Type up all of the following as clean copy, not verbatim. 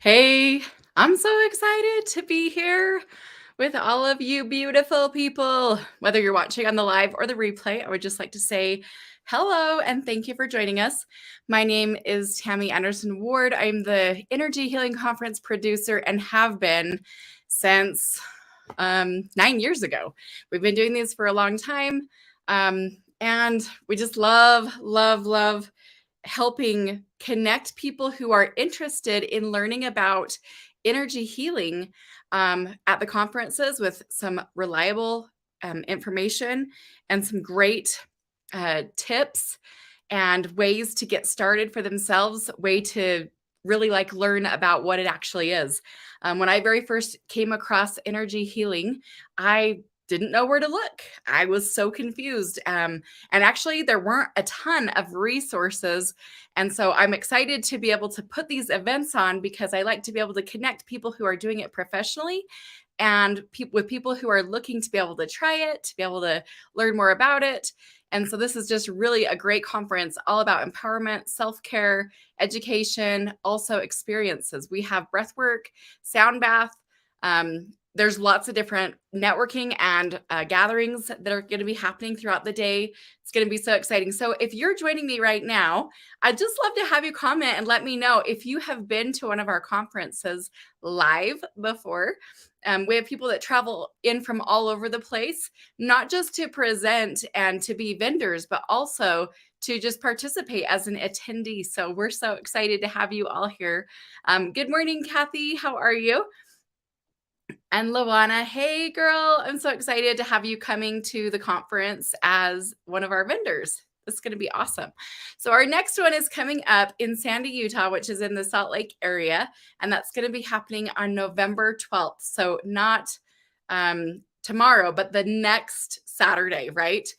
Hey, I'm so excited to be here with all of you beautiful people. Whether you're watching on the live or the replay, I would just like to say hello and thank you for joining us. My name is Tammy Anderson Ward. I'm the Energy Healing Conference producer and have been since 9 years ago. We've been doing these for a long time. And we just love helping connect people who are interested in learning about energy healing at the conferences with some reliable information and some great tips and ways to get started for themselves, way to really learn about what it actually is. When I very first came across energy healing, I didn't know where to look. I was so confused. And actually, there weren't a ton of resources. And so I'm excited to be able to put these events on because I like to be able to connect people who are doing it professionally and with people who are looking to be able to try it, to be able to learn more about it. And so this is just really a great conference all about empowerment, self-care, education, also experiences. We have breathwork, sound bath, there's lots of different networking and gatherings that are going to be happening throughout the day. It's going to be so exciting. So if you're joining me right now, I'd just love to have you comment and let me know if you have been to one of our conferences live before. We have people that travel in from all over the place, not just to present and to be vendors, but also to just participate as an attendee. So we're so excited to have you all here. Good morning, Kathy. How are you? And Lawana, hey girl, I'm so excited to have you coming to the conference as one of our vendors. It's going to be awesome. So our next one is coming up in Sandy, Utah, which is in the Salt Lake area. And that's going to be happening on November 12th. So not tomorrow, but the next Saturday, right?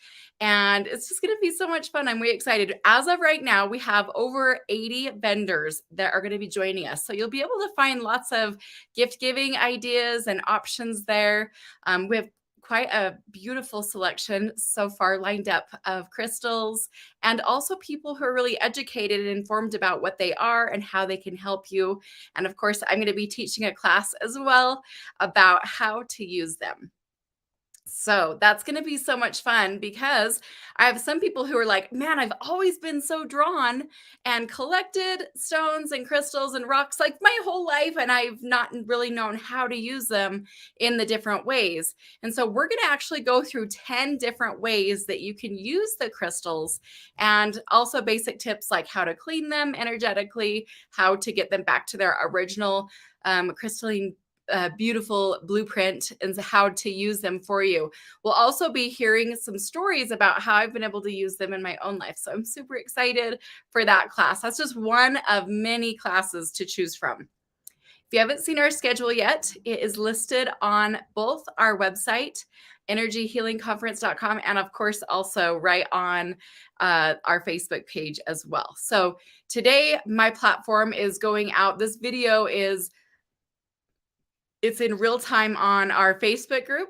And it's just going to be so much fun. I'm really excited. As of right now, we have over 80 vendors that are going to be joining us. So you'll be able to find lots of gift giving ideas and options there. We have quite a beautiful selection so far lined up of crystals and also people who are really educated and informed about what they are and how they can help you. And of course, I'm going to be teaching a class as well about how to use them. So that's going to be so much fun because I have some people who are like, man, I've always been so drawn and collected stones and crystals and rocks like my whole life. And I've not really known how to use them in the different ways. And so we're going to actually go through 10 different ways that you can use the crystals and also basic tips like how to clean them energetically, how to get them back to their original crystalline beautiful blueprint and how to use them for you. We'll also be hearing some stories about how I've been able to use them in my own life. So I'm super excited for that class. That's just one of many classes to choose from. If you haven't seen our schedule yet, it is listed on both our website, energyhealingconference.com, and of course, also right on our Facebook page as well. So today, my platform is going out. This video it's in real time on our Facebook group.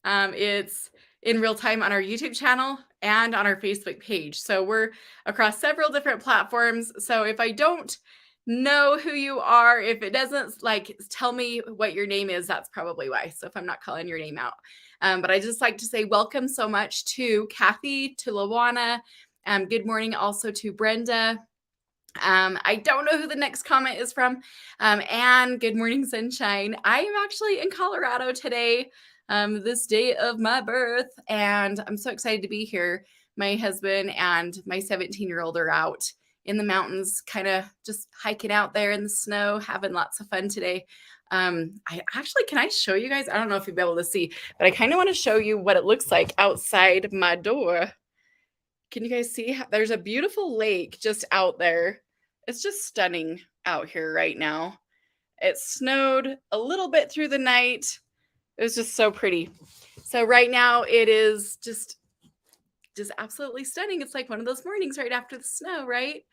It's in real time on our YouTube channel and on our Facebook page. So we're across several different platforms. So if I don't know who you are, if it doesn't tell me what your name is, that's probably why. So if I'm not calling your name out. But I just like to say welcome so much to Kathy, to Lawana. Good morning also to Brenda. I don't know who the next comment is from. And good morning, sunshine. I am actually in Colorado today, this day of my birth, and I'm so excited to be here. My husband and my 17-year-old are out in the mountains, kind of just hiking out there in the snow, having lots of fun today. Can I show you guys? I don't know if you'll be able to see, but I kind of want to show you what it looks like outside my door. Can you guys see? There's a beautiful lake just out there. It's just stunning out here right now. It snowed a little bit through the night. It was just so pretty. So right now it is just absolutely stunning. It's like one of those mornings right after the snow, right?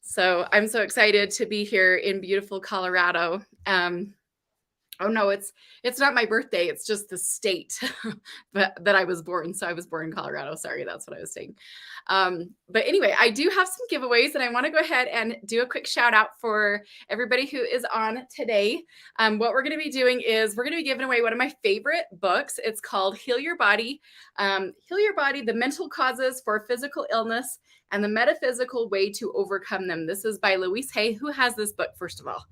So I'm so excited to be here in beautiful Colorado. Oh no, it's not my birthday. It's just the state that I was born. So I was born in Colorado. Sorry, that's what I was saying. But anyway, I do have some giveaways, and I want to go ahead and do a quick shout out for everybody who is on today. What we're going to be doing is we're going to be giving away one of my favorite books. It's called Heal Your Body, The Mental Causes for Physical Illness and the Metaphysical Way to Overcome Them. This is by Louise Hay. Who has this book, first of all?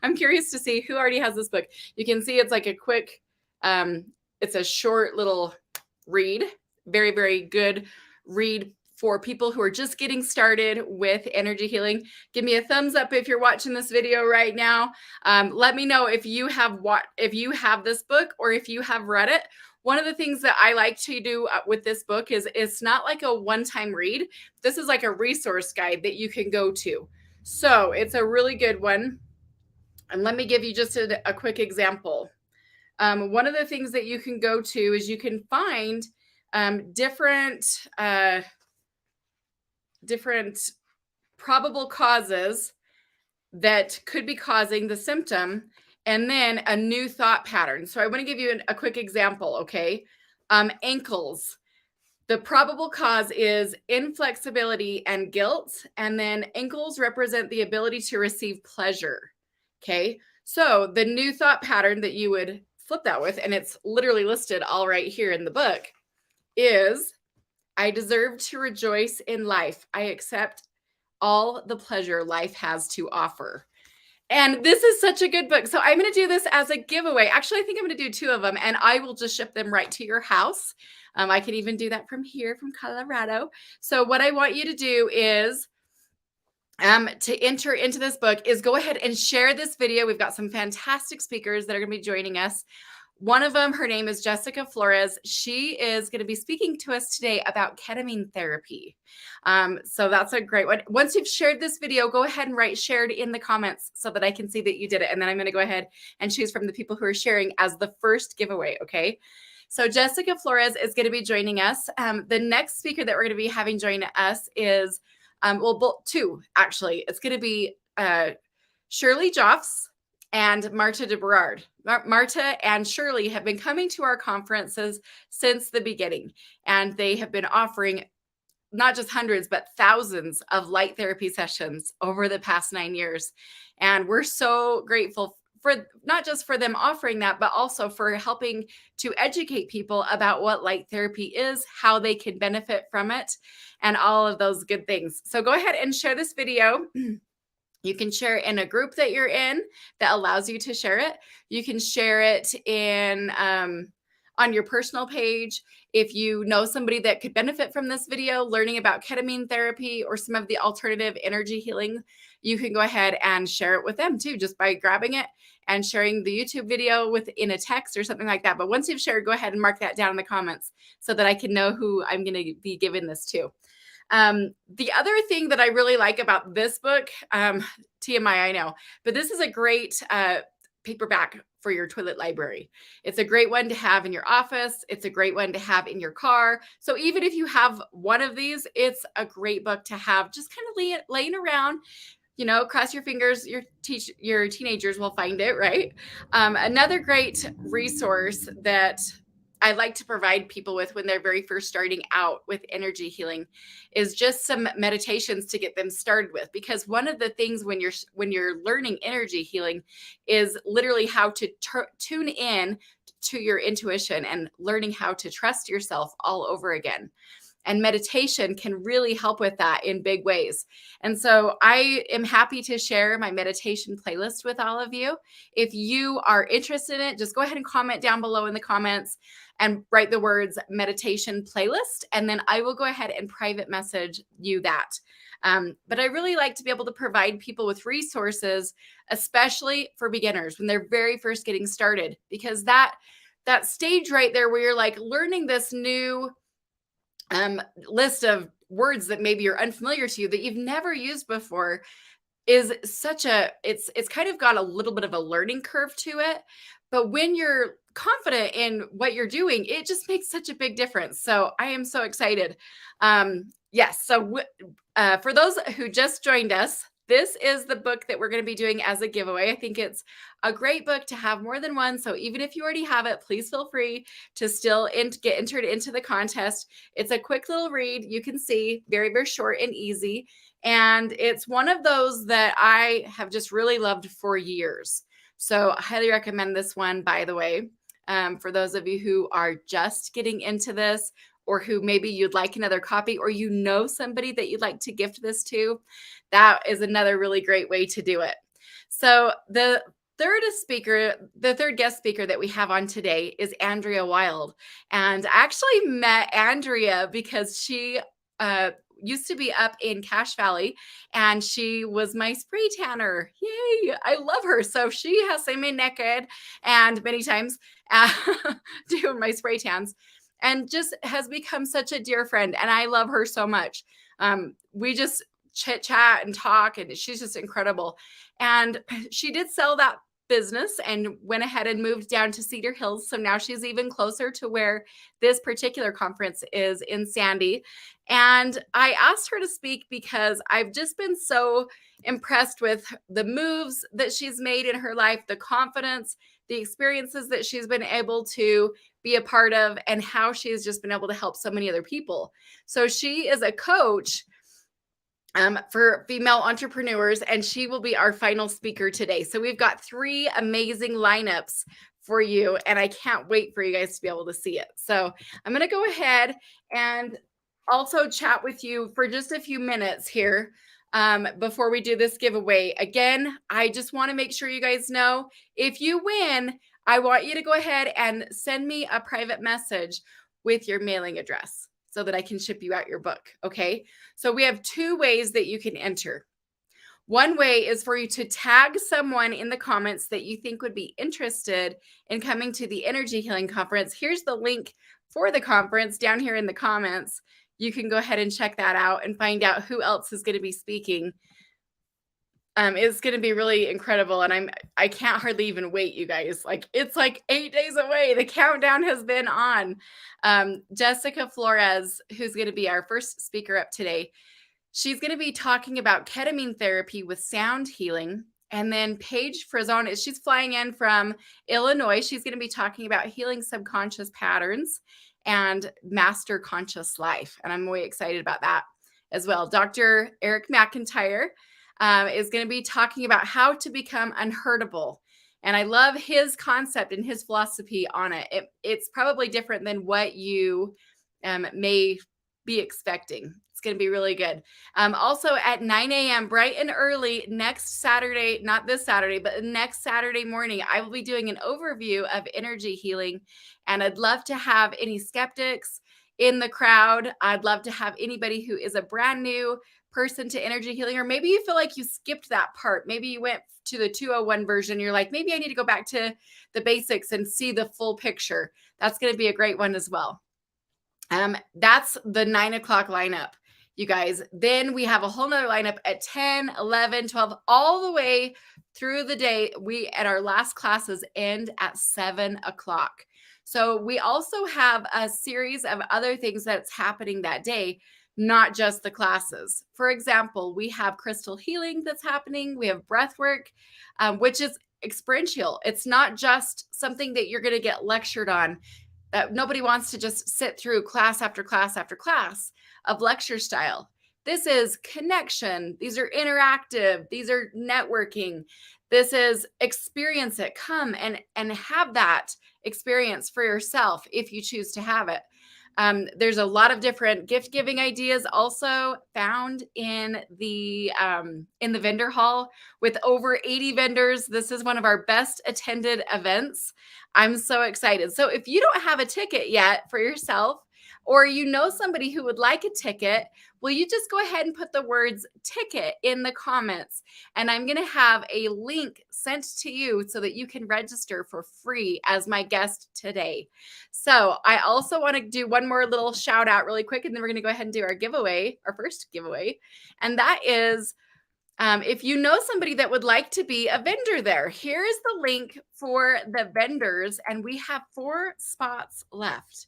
I'm curious to see who already has this book. You can see it's like a quick, it's a short little read. Very, very good read for people who are just getting started with energy healing. Give me a thumbs up if you're watching this video right now. Let me know if you have this book or if you have read it. One of the things that I like to do with this book is it's not like a one-time read. This is like a resource guide that you can go to. So it's a really good one. And let me give you just a quick example. One of the things that you can go to is you can find different probable causes that could be causing the symptom, and then a new thought pattern. So I want to give you a quick example, okay? Ankles. The probable cause is inflexibility and guilt, and then ankles represent the ability to receive pleasure, okay? So the new thought pattern that you would flip that with, and it's literally listed all right here in the book, is I deserve to rejoice in life. I accept all the pleasure life has to offer. And this is such a good book. So I'm going to do this as a giveaway. Actually, I think I'm going to do 2 of them, and I will just ship them right to your house. I can even do that from here, from Colorado. So what I want you to do is to enter into this book is go ahead and share this video. We've got some fantastic speakers that are going to be joining us. One of them, her name is Jessica Florez. She is going to be speaking to us today about ketamine therapy. So that's a great one. Once you've shared this video, go ahead and write shared in the comments so that I can see that you did it. And then I'm going to go ahead and choose from the people who are sharing as the first giveaway. Okay. So Jessica Florez is going to be joining us. The next speaker that we're going to be having join us is, 2, actually. It's going to be Shirley Joffs and Marta de Berard. Marta and Shirley have been coming to our conferences since the beginning, and they have been offering not just hundreds, but thousands of light therapy sessions over the past 9 years. And we're so grateful for not just for them offering that, but also for helping to educate people about what light therapy is, how they can benefit from it, and all of those good things. So go ahead and share this video. You can share it in a group that you're in that allows you to share it. You can share it in on your personal page. If you know somebody that could benefit from this video, learning about ketamine therapy or some of the alternative energy healing, you can go ahead and share it with them too, just by grabbing it and sharing the YouTube video in a text or something like that. But once you've shared, go ahead and mark that down in the comments so that I can know who I'm going to be giving this to. The other thing that I really like about this book, TMI, I know, but this is a great paperback for your toilet library. It's a great one to have in your office. It's a great one to have in your car. So even if you have one of these, it's a great book to have just kind of laying around. You know, cross your fingers, your teenagers will find it, right? Another great resource that I like to provide people with when they're very first starting out with energy healing is just some meditations to get them started with. Because one of the things when you're learning energy healing is literally how to tune in to your intuition and learning how to trust yourself all over again. And meditation can really help with that in big ways. And so I am happy to share my meditation playlist with all of you. If you are interested in it, just go ahead and comment down below in the comments and write the words meditation playlist. And then I will go ahead and private message you that. But I really like to be able to provide people with resources, especially for beginners when they're very first getting started, because that stage right there where you're like learning this new list of words that maybe you're unfamiliar to that you've never used before is it's kind of got a little bit of a learning curve to it. But when you're confident in what you're doing, it just makes such a big difference. So I am so excited. Yes. So for those who just joined us, this is the book that we're going to be doing as a giveaway. I think it's a great book to have more than one. So even if you already have it, please feel free to still get entered into the contest. It's a quick little read. You can see very, very short and easy. And it's one of those that I have just really loved for years. So I highly recommend this one, by the way, for those of you who are just getting into this, or who maybe you'd like another copy, or you know somebody that you'd like to gift this to. That is another really great way to do it. So the third guest speaker that we have on today is Andrea Wild. And I actually met Andrea because she used to be up in Cache Valley, and she was my spray tanner. Yay! I love her. So she has seen me naked and many times doing my spray tans, and just has become such a dear friend. And I love her so much. We just chit chat and talk, and she's just incredible. And she did sell that business and went ahead and moved down to Cedar Hills. So now she's even closer to where this particular conference is in Sandy. And I asked her to speak because I've just been so impressed with the moves that she's made in her life, the confidence, the experiences that she's been able to be a part of, and how she's just been able to help so many other people. So she is a coach for female entrepreneurs, and she will be our final speaker today. So we've got 3 amazing lineups for you, and I can't wait for you guys to be able to see it. So I'm going to go ahead and also chat with you for just a few minutes here before we do this giveaway. Again, I just want to make sure you guys know, if you win, I want you to go ahead and send me a private message with your mailing address so that I can ship you out your book. Okay. So we have 2 ways that you can enter. One way is for you to tag someone in the comments that you think would be interested in coming to the Energy Healing Conference. Here's the link for the conference down here in the comments. You can go ahead and check that out and find out who else is going to be speaking. It's going to be really incredible. And I can't hardly even wait, you guys. It's like 8 days away. The countdown has been on. Jessica Florez, who's going to be our first speaker up today, she's going to be talking about ketamine therapy with sound healing. And then Paige Frizon, she's flying in from Illinois. She's going to be talking about healing subconscious patterns and master conscious life. And I'm really excited about that as well. Dr. Eric McIntyre is going to be talking about how to become unhurtable. And I love his concept and his philosophy on it. It's probably different than what you may be expecting. It's going to be really good. Also at 9 a.m., bright and early next Saturday, not this Saturday, but next Saturday morning, I will be doing an overview of energy healing. And I'd love to have any skeptics in the crowd. I'd love to have anybody who is a brand new person to energy healing, or maybe you feel like you skipped that part. Maybe you went to the 201 version. You're like, maybe I need to go back to the basics and see the full picture. That's going to be a great one as well. That's the 9 o'clock lineup, you guys. Then we have a whole nother lineup at 10, 11, 12, all the way through the day. At our last classes end at 7 o'clock. So we also have a series of other things that's happening that day, not just the classes. For example, we have crystal healing that's happening. We have breath work, which is experiential. It's not just something that you're going to get lectured on. Nobody wants to just sit through class after class after class of lecture style. This is connection. These are interactive. These are networking. This is experience it. Come and have that experience for yourself if you choose to have it. There's a lot of different gift giving ideas also found in the vendor hall with over 80 vendors. This is one of our best attended events. I'm so excited. So if you don't have a ticket yet for yourself, or you know somebody who would like a ticket, will you just go ahead and put the words ticket in the comments? And I'm going to have a link sent to you so that you can register for free as my guest today. So I also want to do one more little shout out really quick, and then we're going to go ahead and do our giveaway, our first giveaway. And that is, if you know somebody that would like to be a vendor there, here's the link for the vendors. And we have 4 spots left.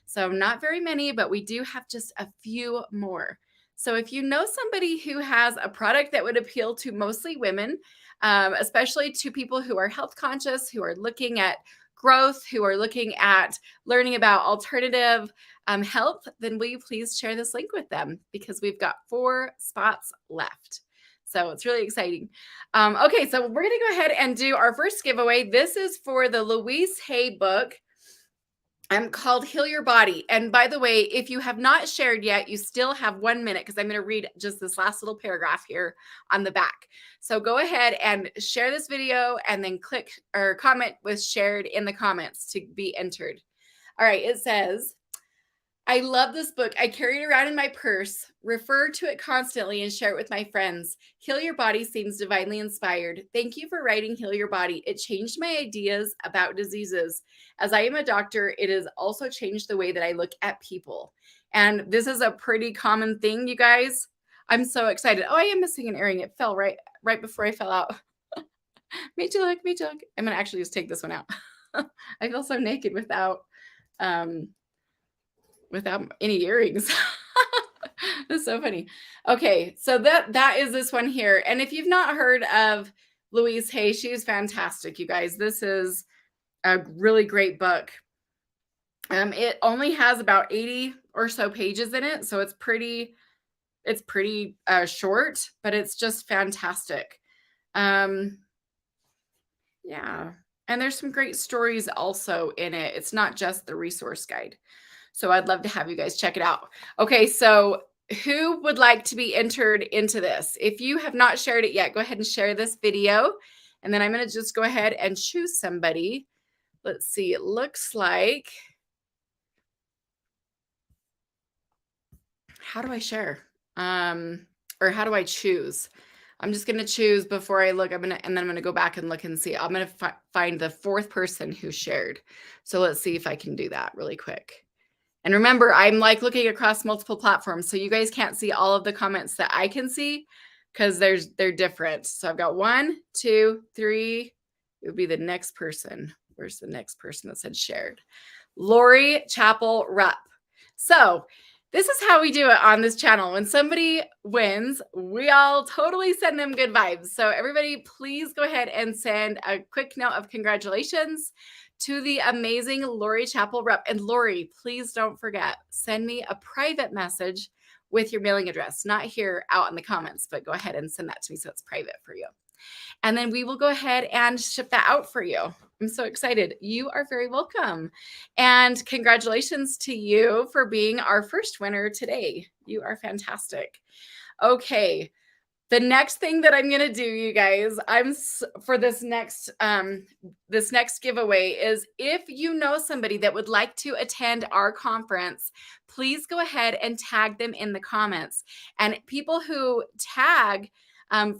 So not very many, but we do have just a few more. So if you know somebody who has a product that would appeal to mostly women, especially to people who are health conscious, who are looking at growth, who are looking at learning about alternative health, then will you please share this link with them, because we've got 4 spots left. So it's really exciting. Okay, so we're going to go ahead and do our first giveaway. This is for the Louise Hay book called Heal Your Body. And by the way, if you have not shared yet, you still have 1 minute, because I'm going to read just this last little paragraph here on the back. So go ahead and share this video and then click or comment with shared in the comments to be entered. All right, it says, I love this book. I carry it around in my purse, refer to it constantly, and share it with my friends. Heal Your Body seems divinely inspired. Thank you for writing Heal Your Body. It changed my ideas about diseases. As I am a doctor, it has also changed the way that I look at people. And this is a pretty common thing, you guys. I'm so excited. Oh, I am missing an earring. It fell right before I fell out. Me too, look. I'm going to actually just take this one out. I feel so naked without any earrings. That's so funny. Okay, so that is this one here. And if you've not heard of Louise Hay, she's fantastic, you guys. This is a really great book. It only has about 80 or so pages in it, so it's pretty short, but it's just fantastic. Yeah. And there's some great stories also in it. It's not just the resource guide. So I'd love to have you guys check it out. Okay, so who would like to be entered into this? If you have not shared it yet, go ahead and share this video. And then I'm going to just go ahead and choose somebody. Let's see, it looks like, how do I share? Or how do I choose? I'm just going to choose before I look. And then I'm going to go back and look and see. I'm going to find the 4th person who shared. So let's see if I can do that really quick. And remember, I'm like looking across multiple platforms, so you guys can't see all of the comments that I can see, because they're different. So I've got 1, 2, 3. It would be the next person. Where's the next person that said shared? Lori Chapel Rupp. So this is how we do it on this channel. When somebody wins, we all totally send them good vibes. So everybody, please go ahead and send a quick note of congratulations to the amazing Lori Chapel Rupp. And Lori, please don't forget, send me a private message with your mailing address, not here out in the comments, but go ahead and send that to me so it's private for you. And then we will go ahead and ship that out for you. I'm so excited. You are very welcome. And congratulations to you for being our first winner today. You are fantastic. Okay. The next thing that I'm going to do, you guys, for this next giveaway is, if you know somebody that would like to attend our conference, please go ahead and tag them in the comments. And people who tag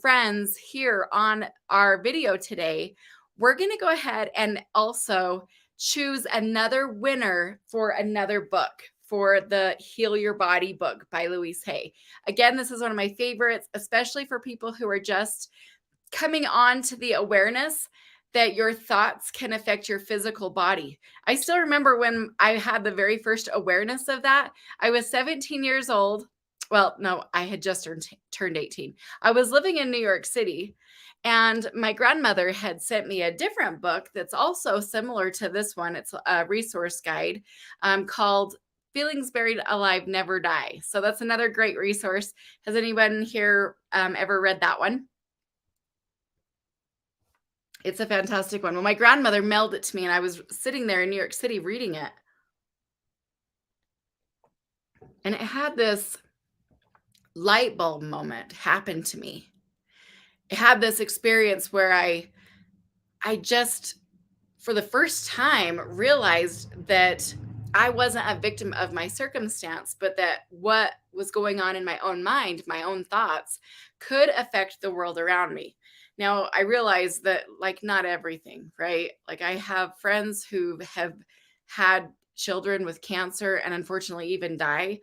friends here on our video today, we're going to go ahead and also choose another winner for another book, for the Heal Your Body book by Louise Hay. Again, this is one of my favorites, especially for people who are just coming on to the awareness that your thoughts can affect your physical body. I still remember when I had the very first awareness of that. I was 17 years old. Well, no, I had just turned 18. I was living in New York City, and my grandmother had sent me a different book that's also similar to this one. It's a resource guide called Feelings Buried Alive Never Die. So that's another great resource. Has anyone here ever read that one? It's a fantastic one. Well, my grandmother mailed it to me, and I was sitting there in New York City reading it. And it had this light bulb moment happen to me. It had this experience where I just, for the first time, realized that I wasn't a victim of my circumstance, but that what was going on in my own mind, my own thoughts, could affect the world around me. Now, I realize that, like, not everything, right? Like, I have friends who have had children with cancer and unfortunately even die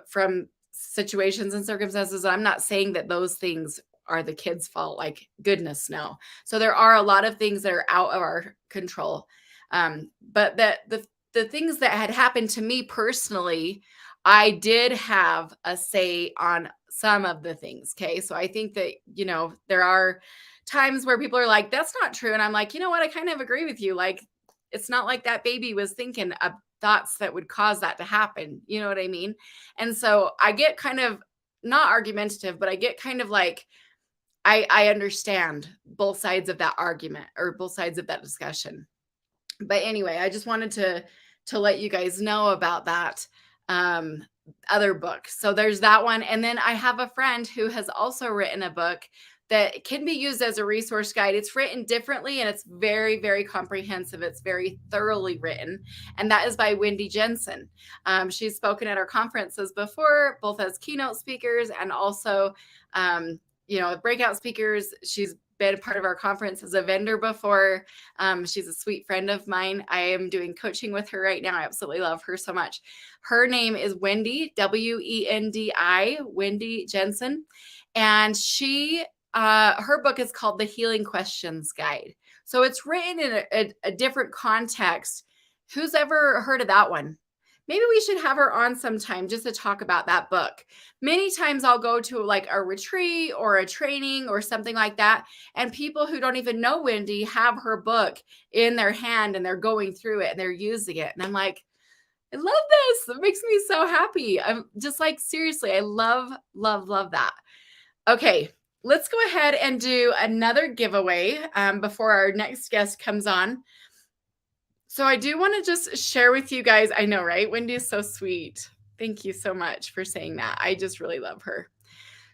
from situations and circumstances. I'm not saying that those things are the kids' fault, like, goodness, no. So there are a lot of things that are out of our control. But that the things that had happened to me personally I did have a say on some of the things. Okay. So I think that, there are times where people are like, that's not true. And I'm like, you know what? I kind of agree with you. Like, it's not like that baby was thinking of thoughts that would cause that to happen. You know what I mean? And so I get kind of not argumentative, but I get kind of like, I understand both sides of that argument or both sides of that discussion. But anyway, I just wanted to let you guys know about that um, other book. So there's that one, and then I have a friend who has also written a book that can be used as a resource guide. It's written differently, and it's very, very comprehensive. It's very thoroughly written, and that is by Wendy Jensen. She's spoken at our conferences before, both as keynote speakers and also, breakout speakers. She's been a part of our conference as a vendor before. She's a sweet friend of mine. I am doing coaching with her right now. I absolutely love her so much. Her name is Wendy, Wendi, Wendy Jensen. And her book is called The Healing Questions Guide. So it's written in a different context. Who's ever heard of that one? Maybe we should have her on sometime just to talk about that book. Many times I'll go to like a retreat or a training or something like that, and people who don't even know Wendy have her book in their hand and they're going through it and they're using it. And I'm like, I love this. It makes me so happy. I'm just like, seriously, I love, love, love that. Okay, let's go ahead and do another giveaway before our next guest comes on. So I do want to just share with you guys. I know, right? Wendy is so sweet. Thank you so much for saying that. I just really love her.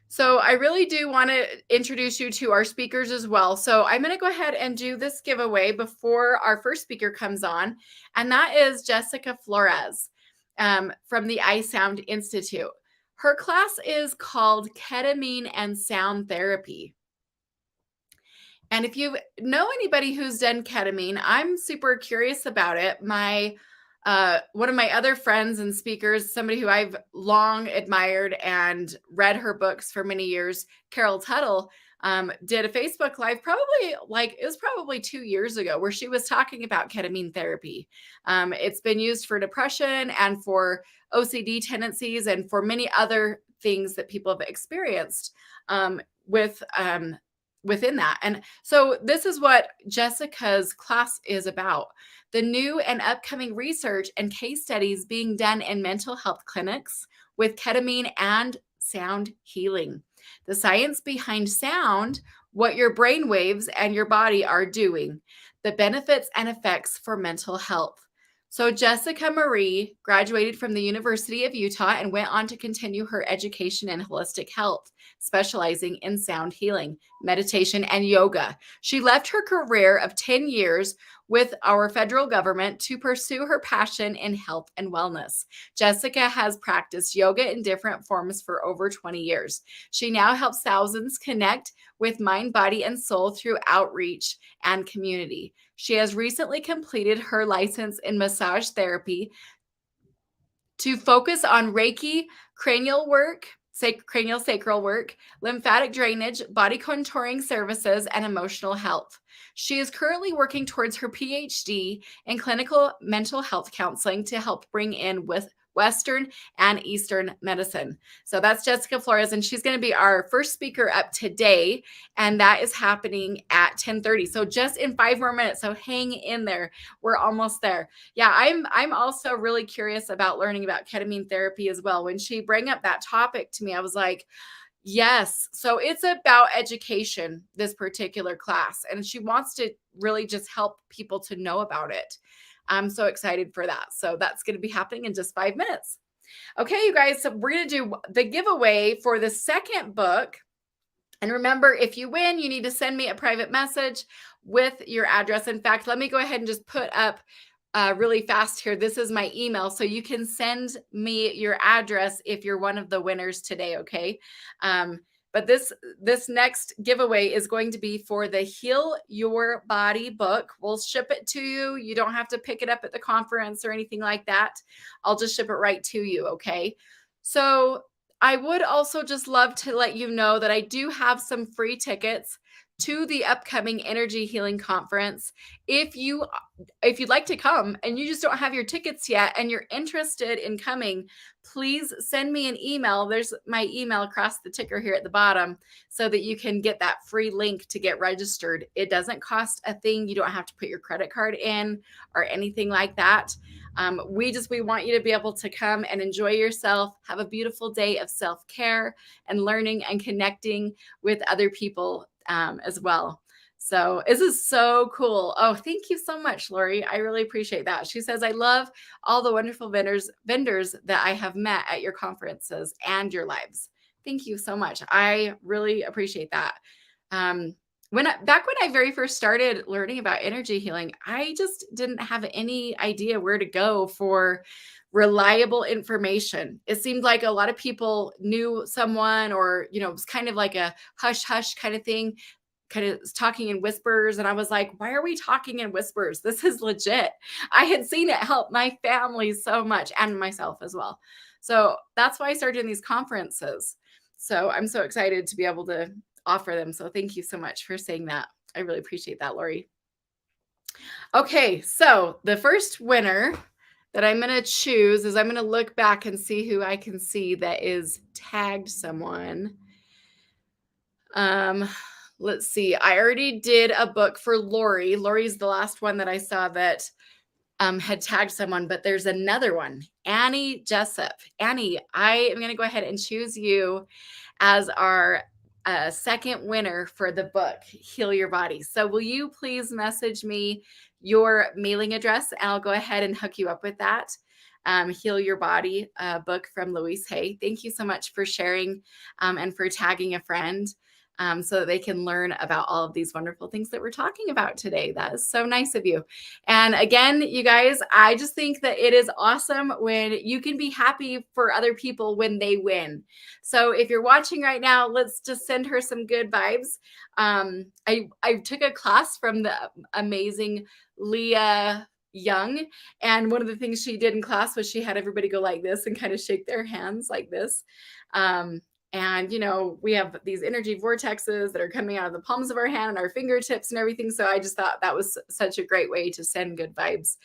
So I really do want to introduce you to our speakers as well. So I'm going to go ahead and do this giveaway before our first speaker comes on. And that is Jessica Florez from the iSound Institute. Her class is called Ketamine and Sound Therapy. And if you know anybody who's done ketamine, I'm super curious about it. One of my other friends and speakers, somebody who I've long admired and read her books for many years, Carol Tuttle, did a Facebook Live it was probably 2 years ago, where she was talking about ketamine therapy. It's been used for depression and for OCD tendencies and for many other things that people have experienced within that. And so this is what Jessica's class is about. The new and upcoming research and case studies being done in mental health clinics with ketamine and sound healing. The science behind sound, what your brain waves and your body are doing, the benefits and effects for mental health. So Jessica Marie graduated from the University of Utah and went on to continue her education in holistic health, specializing in sound healing, meditation, and yoga. She left her career of 10 years with our federal government to pursue her passion in health and wellness. Jessica has practiced yoga in different forms for over 20 years. She now helps thousands connect with mind, body, and soul through outreach and community. She has recently completed her license in massage therapy to focus on Reiki, cranial work, cranial sacral work, lymphatic drainage, body contouring services, and emotional health. She is currently working towards her PhD in clinical mental health counseling to help bring in with Western and Eastern medicine. So that's Jessica Florez, and she's going to be our first speaker up today, and that is happening at 10:30. So just in 5 more minutes. So hang in there. We're almost there. Yeah, I'm also really curious about learning about ketamine therapy as well. When she brought up that topic to me, I was like, yes. So it's about education, this particular class, and she wants to really just help people to know about it. I'm so excited for that. So that's going to be happening in just 5 minutes. Okay, you guys, so we're going to do the giveaway for the second book. And remember, if you win, you need to send me a private message with your address. In fact, let me go ahead and just put up really fast here. This is my email, so you can send me your address if you're one of the winners today, okay? But this next giveaway is going to be for the Heal Your Body book. We'll ship it to you. You don't have to pick it up at the conference or anything like that. I'll just ship it right to you, okay? So I would also just love to let you know that I do have some free tickets to the upcoming energy healing conference. If you'd like to come and you just don't have your tickets yet and you're interested in coming, please send me an email. There's my email across the ticker here at the bottom so that you can get that free link to get registered. It doesn't cost a thing. You don't have to put your credit card in or anything like that. We want you to be able to come and enjoy yourself, have a beautiful day of self-care and learning and connecting with other people as well. So this is so cool. Oh, thank you so much, Lori. I really appreciate that. She says, I love all the wonderful vendors that I have met at your conferences and your lives. Thank you so much. I really appreciate that. Back when I very first started learning about energy healing, I just didn't have any idea where to go for reliable information. It seemed like a lot of people knew someone, or, it was kind of like a hush hush kind of thing, kind of talking in whispers. And I was like, why are we talking in whispers? This is legit. I had seen it help my family so much and myself as well. So that's why I started doing these conferences. So I'm so excited to be able to offer them. So thank you so much for saying that. I really appreciate that, Lori. Okay, so the first winner that I'm going to choose is I'm going to look back and see who I can see that is tagged someone. Let's see. I already did a book for Lori. Lori's the last one that I saw that had tagged someone, but there's another one, Annie Jessup. Annie, I am going to go ahead and choose you as our second winner for the book, Heal Your Body. So will you please message me your mailing address, and I'll go ahead and hook you up with that. Heal Your Body book from Louise Hay. Thank you so much for sharing and for tagging a friend. So that they can learn about all of these wonderful things that we're talking about today. That is so nice of you. And again, you guys, I just think that it is awesome when you can be happy for other people when they win. So if you're watching right now, let's just send her some good vibes. I took a class from the amazing Leah Young, and one of the things she did in class was she had everybody go like this and kind of shake their hands like this. And, we have these energy vortexes that are coming out of the palms of our hand and our fingertips and everything. So I just thought that was such a great way to send good vibes.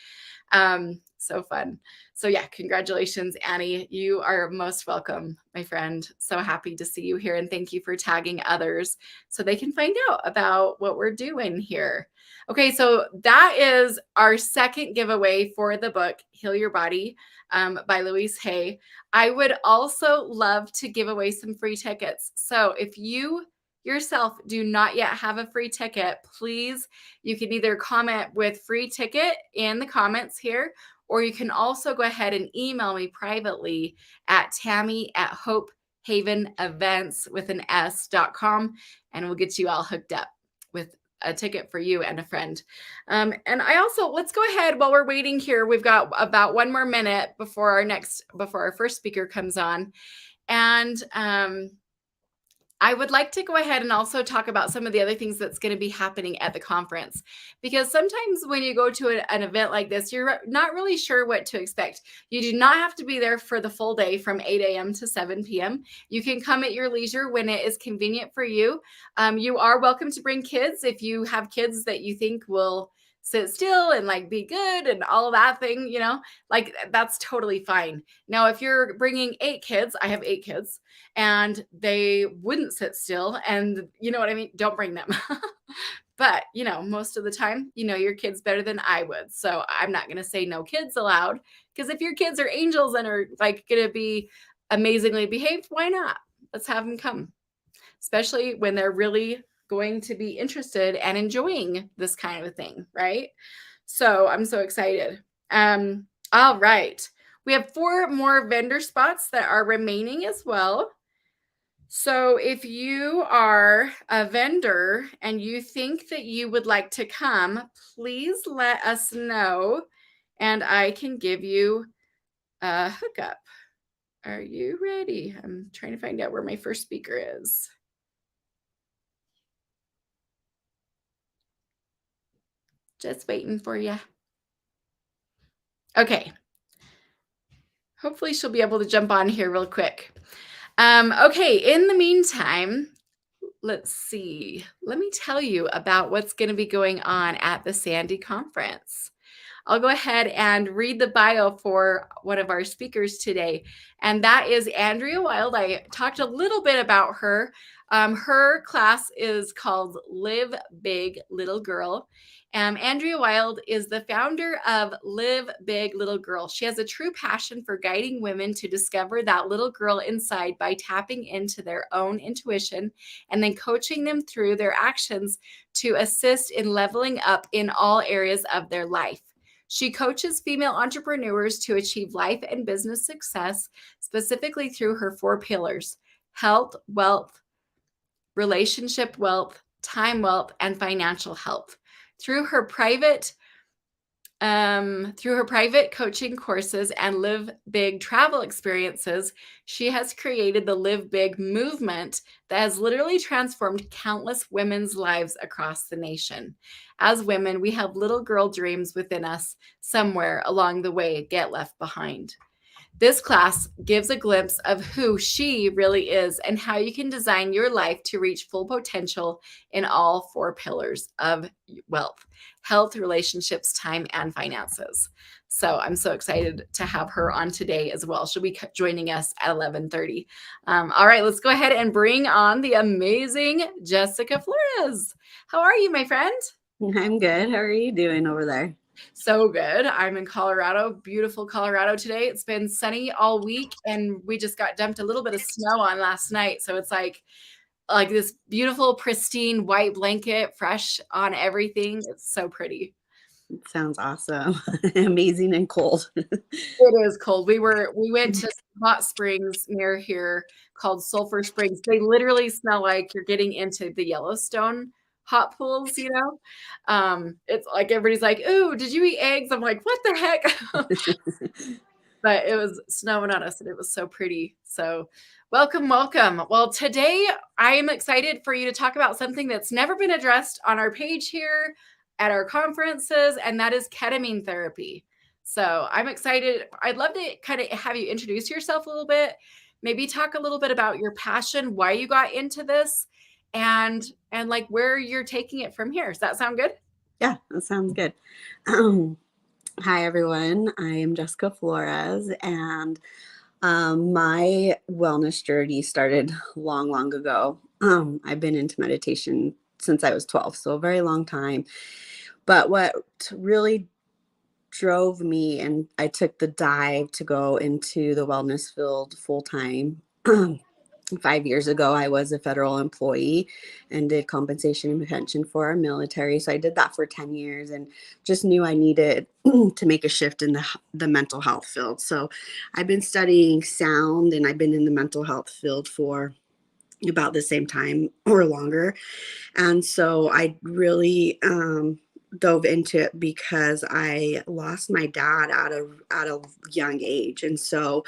So fun. So yeah, congratulations, Annie. You are most welcome, my friend. So happy to see you here. And thank you for tagging others so they can find out about what we're doing here. Okay, so that is our second giveaway for the book, Heal Your Body by Louise Hay. I would also love to give away some free tickets. So if you yourself do not yet have a free ticket, please, you can either comment with free ticket in the comments here, or you can also go ahead and email me privately at tammy@hopehavenevents.com, and we'll get you all hooked up with a ticket for you and a friend. And I also, let's go ahead while we're waiting here. We've got about 1 more minute before our first speaker comes on. And I would like to go ahead and also talk about some of the other things that's going to be happening at the conference, because sometimes when you go to an event like this, you're not really sure what to expect. You do not have to be there for the full day from 8 a.m. to 7 p.m. You can come at your leisure when it is convenient for you. You are welcome to bring kids if you have kids that you think will sit still and like be good and all of that thing, like that's totally fine. Now, if you're bringing 8 kids, I have 8 kids, and they wouldn't sit still, and you know what I mean? Don't bring them. But, most of the time, your kids better than I would. So I'm not going to say no kids allowed, because if your kids are angels and are like going to be amazingly behaved, why not? Let's have them come, especially when they're really going to be interested and enjoying this kind of a thing, right? So I'm so excited. All right. We have 4 more vendor spots that are remaining as well. So if you are a vendor and you think that you would like to come, please let us know and I can give you a hookup. Are you ready? I'm trying to find out where my first speaker is. Just waiting for you. Okay. Hopefully she'll be able to jump on here real quick. Okay, in the meantime, let's see. Let me tell you about what's going to be going on at the Sandy Conference. I'll go ahead and read the bio for one of our speakers today, and that is Andrea Wild. I talked a little bit about her. Her class is called Live Big Little Girl. Andrea Wild is the founder of Live Big Little Girl. She has a true passion for guiding women to discover that little girl inside by tapping into their own intuition and then coaching them through their actions to assist in leveling up in all areas of their life. She coaches female entrepreneurs to achieve life and business success, specifically through her 4 pillars: health, wealth, relationship wealth, time wealth, and financial health. Through her private coaching courses and Live Big travel experiences, she has created the Live Big movement that has literally transformed countless women's lives across the nation. As women, we have little girl dreams within us somewhere along the way get left behind. This class gives a glimpse of who she really is and how you can design your life to reach full potential in all 4 pillars of wealth: health, relationships, time, and finances. So I'm so excited to have her on today as well. She'll be joining us at 11:30. All right, let's go ahead and bring on the amazing Jessica Florez. How are you, my friend? I'm good. How are you doing over there? So good. I'm in Colorado, beautiful Colorado today. It's been sunny all week, and we just got dumped a little bit of snow on last night. So it's like this beautiful, pristine white blanket, fresh on everything. It's so pretty. It sounds awesome. Amazing and cold. It is cold. We went to hot springs near here called Sulphur Springs. They literally smell like you're getting into the Yellowstone hot pools, you know? It's like everybody's like, "Ooh, did you eat eggs?" I'm like, "What the heck?" But it was snowing on us and it was so pretty. So welcome, welcome. Well, today I am excited for you to talk about something that's never been addressed on our page here at our conferences, and that is ketamine therapy. So I'm excited. I'd love to kind of have you introduce yourself a little bit, maybe talk a little bit about your passion, why you got into this, and like where you're taking it from here. Does that sound good? Yeah, that sounds good. Hi, everyone. I am Jessica Florez, and my wellness journey started long, long ago. I've been into meditation since I was 12, so a very long time. But what really drove me, and I took the dive to go into the wellness field full time. 5 years ago, I was a federal employee and did compensation and pension for our military. So I did that for 10 years and just knew I needed to make a shift in the mental health field. So I've been studying sound, and I've been in the mental health field for about the same time or longer. And so I really dove into it because I lost my dad at a young age. And so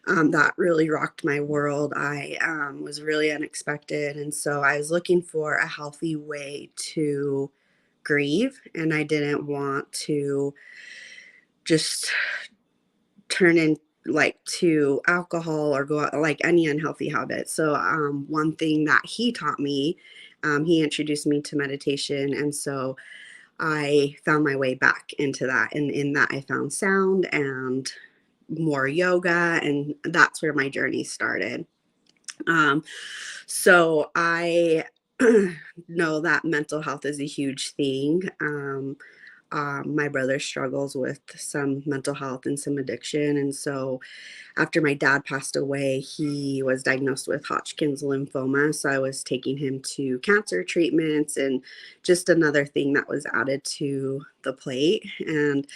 that really rocked my world. I was really unexpected. And so I was looking for a healthy way to grieve. And I didn't want to just turn in like to alcohol or go out, like any unhealthy habit. So one thing that he taught me, he introduced me to meditation. And so I found my way back into that. And in that, I found sound and more yoga, and that's where my journey started. So I know that mental health is a huge thing. My brother struggles with some mental health and some addiction. And so after my dad passed away, he was diagnosed with Hodgkin's lymphoma. So I was taking him to cancer treatments and just another thing that was added to the plate. And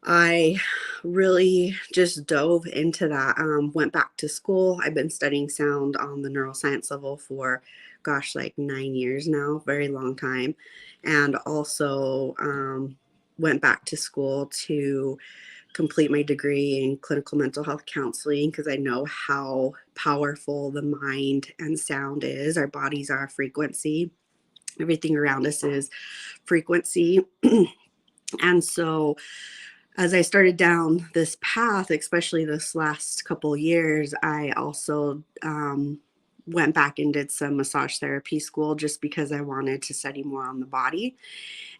I really just dove into that. Went back to school. I've been studying sound on the neuroscience level for, gosh, like 9 years now, very long time. And also went back to school to complete my degree in clinical mental health counseling because I know how powerful the mind and sound is. Our bodies are a frequency, everything around us is frequency. And so as I started down this path, especially this last couple years, I also went back and did some massage therapy school just because I wanted to study more on the body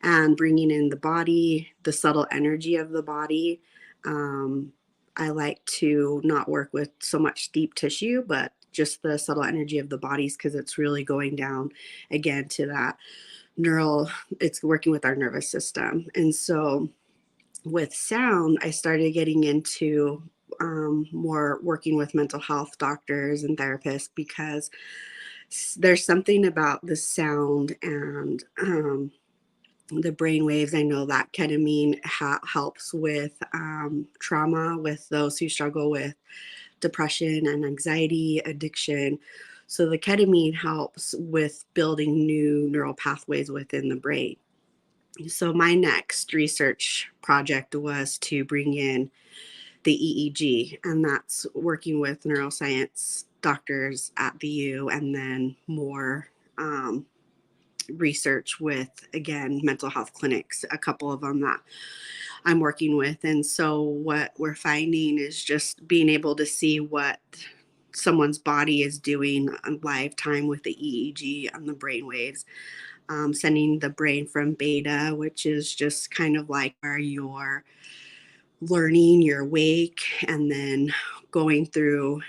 and bringing in the body, the subtle energy of the body. Um, I like to not work with so much deep tissue, but just the subtle energy of the bodies because it's really going down again to that neural, it's working with our nervous system. And so with sound, I started getting into more working with mental health doctors and therapists because there's something about the sound and the brain waves. I know that ketamine helps with trauma with those who struggle with depression and anxiety, addiction. So the ketamine helps with building new neural pathways within the brain. So my next research project was to bring in the EEG, and that's working with neuroscience doctors at the U, and then more research with, again, mental health clinics, a couple of them that I'm working with. And so what we're finding is just being able to see what someone's body is doing on live time with the EEG on the brain waves, sending the brain from beta, which is just kind of like where you're learning, you're awake, and then going through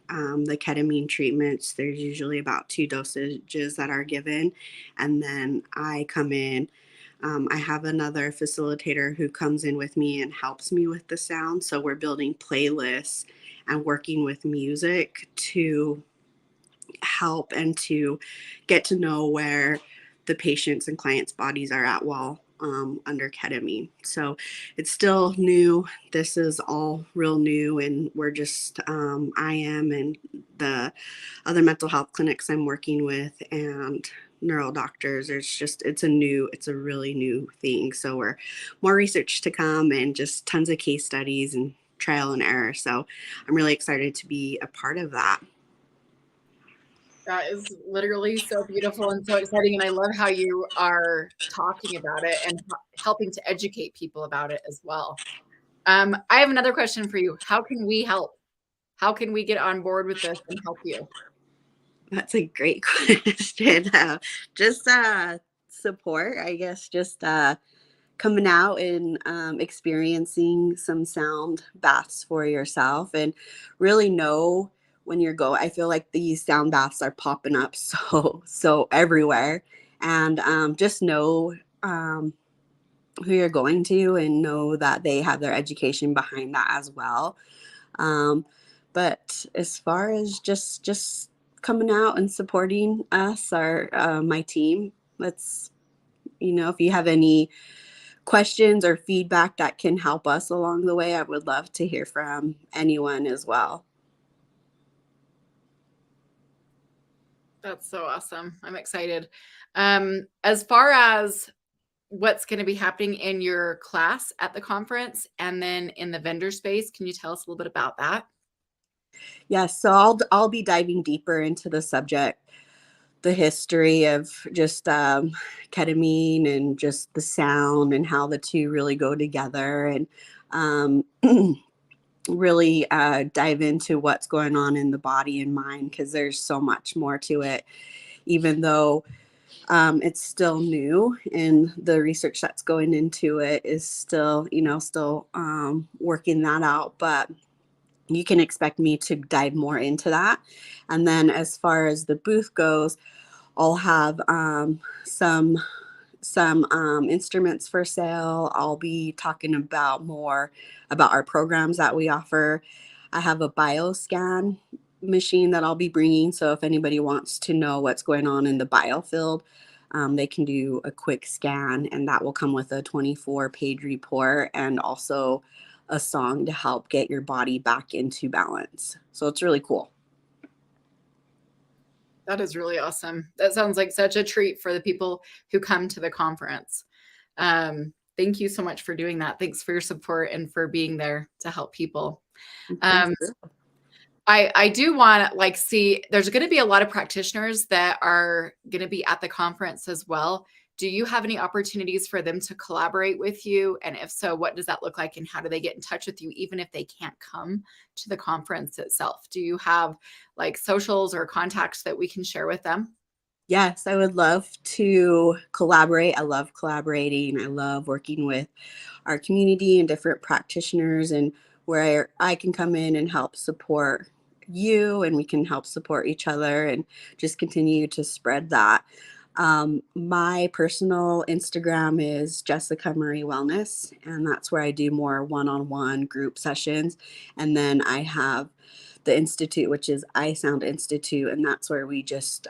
the ketamine treatments. There's usually about 2 dosages that are given. And then I come in. I have another facilitator who comes in with me and helps me with the sound. So we're building playlists and working with music to help and to get to know where the patients and clients' bodies are at while under ketamine. So it's still new. This is all real new, and we're just I am and the other mental health clinics I'm working with and neural doctors. It's a really new thing. So we're more research to come and just tons of case studies and trial and error. So I'm really excited to be a part of that. That is literally so beautiful and so exciting. And I love how you are talking about it and helping to educate people about it as well. I have another question for you. How can we help? How can we get on board with this and help you? That's a great question. Just support, I guess, just coming out and experiencing some sound baths for yourself and really know when you're going. I feel like these sound baths are popping up so everywhere. And just know who you're going to and know that they have their education behind that as well. Um, but as far as just coming out and supporting us, our my team, let's, if you have any questions or feedback that can help us along the way, I would love to hear from anyone as well. That's so awesome. I'm excited. As far as what's going to be happening in your class at the conference and then in the vendor space, can you tell us a little bit about that? Yes, so I'll be diving deeper into the subject, the history of just ketamine and just the sound and how the two really go together, and um, really dive into what's going on in the body and mind because there's so much more to it, even though it's still new and the research that's going into it is still, working that out. But you can expect me to dive more into that. And then as far as the booth goes, I'll have some instruments for sale. I'll be talking about more about our programs that we offer. I have a bioscan machine that I'll be bringing. So if anybody wants to know what's going on in the biofield, they can do a quick scan, and that will come with a 24-page report and also a song to help get your body back into balance. So it's really cool. That is really awesome. That sounds like such a treat for the people who come to the conference. Thank you so much for doing that. Thanks for your support and for being there to help people. Thank you. I do want to see, there's going to be a lot of practitioners that are going to be at the conference as well. do you have any opportunities for them to collaborate with you? And if so, what does that look like? And how do they get in touch with you, even if they can't come to the conference itself? Do you have like socials or contacts that we can share with them? Yes, I would love to collaborate. I love collaborating. I love working with our community and different practitioners, and where I can come in and help support you, and we can help support each other and just continue to spread that. My personal Instagram is Jessica Marie Wellness, and that's where I do more one-on-one group sessions. And then I have the Institute, which is I Sound Institute, and that's where we just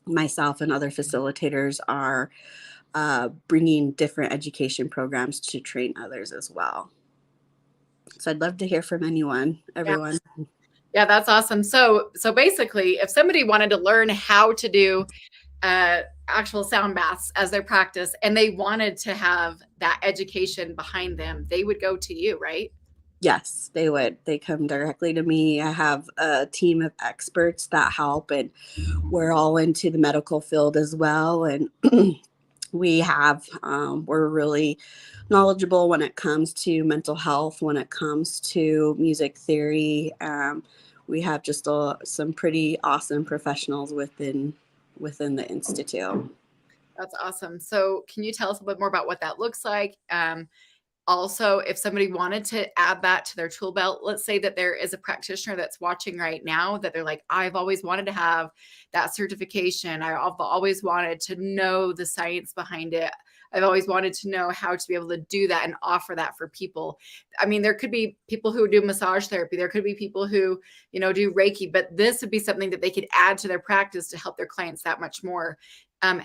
myself and other facilitators are bringing different education programs to train others as well. So I'd love to hear from Yeah. everyone. Yeah, that's awesome. So basically, if somebody wanted to learn how to do actual sound baths as their practice and they wanted to have that education behind them, they would go to you, right? Yes, they would. They come directly to me. I have a team of experts that help, and we're all into the medical field as well. And we're really knowledgeable when it comes to mental health, when it comes to music theory. We have just some pretty awesome professionals within the institute. That's awesome. So can you tell us a bit more about what that looks like? Also, if somebody wanted to add that to their tool belt, let's say that there is a practitioner that's watching right now that they're like, I've always wanted to have that certification. I've always wanted to know the science behind it. I've always wanted to know how to be able to do that and offer that for people. I mean, there could be people who do massage therapy. There could be people who, do Reiki, but this would be something that they could add to their practice to help their clients that much more. Can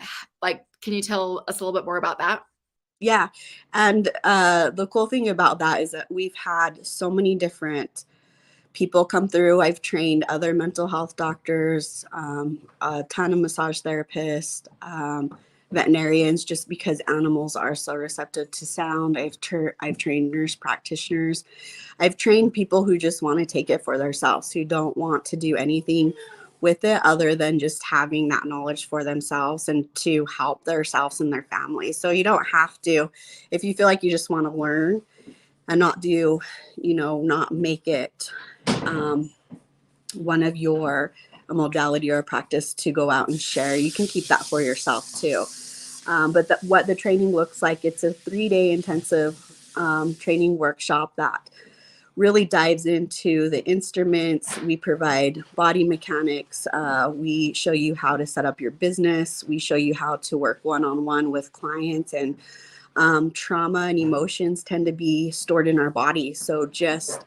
you tell us a little bit more about that? Yeah. And the cool thing about that is that we've had so many different people come through. I've trained other mental health doctors, a ton of massage therapists, veterinarians, just because animals are so receptive to sound. I've trained nurse practitioners. I've trained people who just want to take it for themselves, who don't want to do anything with it other than just having that knowledge for themselves and to help themselves and their families. So you don't have to, if you feel like you just want to learn and not do, not make it one of your a modality or a practice to go out and share, you can keep that for yourself too. But what the training looks like, it's a 3-day intensive training workshop that really dives into the instruments. We provide body mechanics. We show you how to set up your business. We show you how to work one-on-one with clients. And trauma and emotions tend to be stored in our body. So just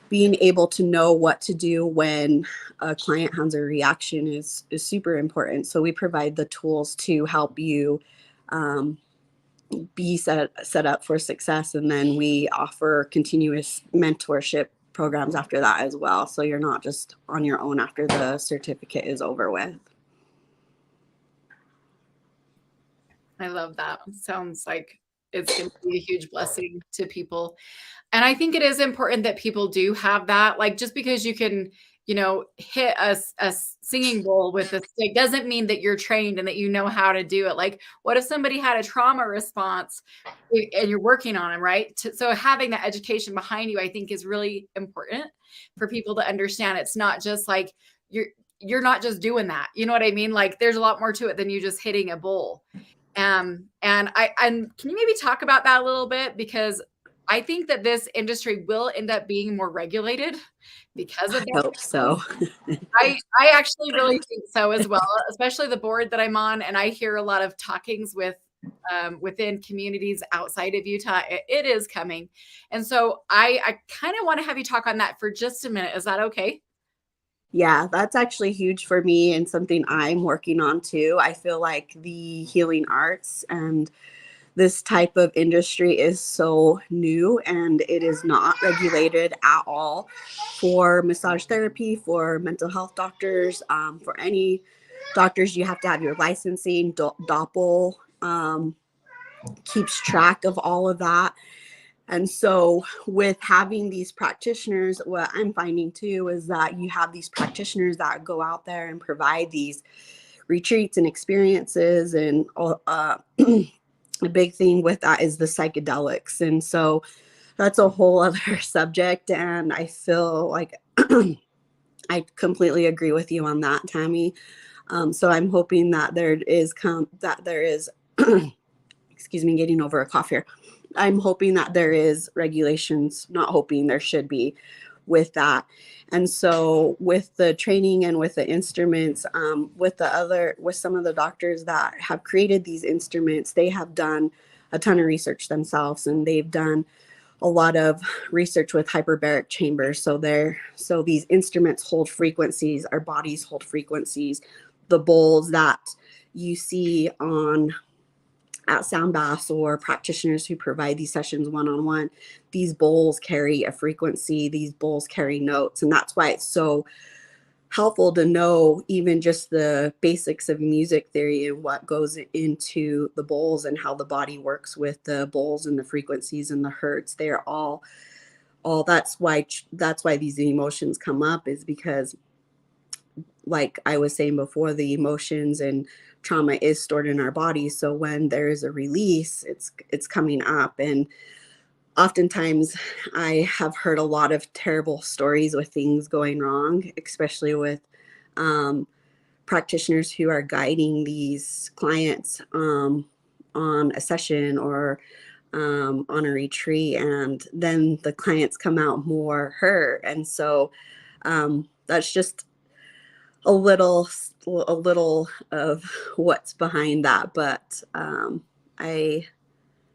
being able to know what to do when a client has a reaction is super important. So we provide the tools to help you be set up for success, and then we offer continuous mentorship programs after that as well, so you're not just on your own after the certificate is over with. I love that. Sounds like it's going to be a huge blessing to people. And I think it is important that people do have that. Like, just because you can, hit a singing bowl with a stick doesn't mean that you're trained and that you know how to do it. Like, what if somebody had a trauma response and you're working on them, right? So having that education behind you, I think, is really important for people to understand. It's not just like you're not just doing that. You know what I mean? Like, there's a lot more to it than you just hitting a bowl. And can you maybe talk about that a little bit? Because I think that this industry will end up being more regulated because of I that. hope so. I actually really think so as well, especially the board that I'm on. And I hear a lot of talkings within communities outside of Utah. It is coming. And so I kind of want to have you talk on that for just a minute. Is that okay? Yeah, that's actually huge for me and something I'm working on too. I feel like the healing arts and this type of industry is so new, and it is not regulated at all for massage therapy, for mental health doctors, for any doctors. You have to have your licensing. Doppel keeps track of all of that. And so with having these practitioners, what I'm finding too is that you have these practitioners that go out there and provide these retreats and experiences, and a big thing with that is the psychedelics. And so that's a whole other subject. And I feel like I completely agree with you on that, Tammy. So I'm hoping that there is excuse me, getting over a cough here. I'm hoping that there is regulations, not hoping, there should be with that. And so with the training and with the instruments, with some of the doctors that have created these instruments, they have done a ton of research themselves, and they've done a lot of research with hyperbaric chambers. So these instruments hold frequencies, our bodies hold frequencies. The bowls that you see on at sound baths or practitioners who provide these sessions one-on-one, these bowls carry a frequency, these bowls carry notes. And that's why it's so helpful to know even just the basics of music theory and what goes into the bowls and how the body works with the bowls and the frequencies and the hertz. They are all that's why these emotions come up, is because, like I was saying before, the emotions and trauma is stored in our bodies. So when there is a release, it's coming up. And oftentimes I have heard a lot of terrible stories with things going wrong, especially with practitioners who are guiding these clients on a session or on a retreat, and then the clients come out more hurt. And so that's just a little of what's behind that. But I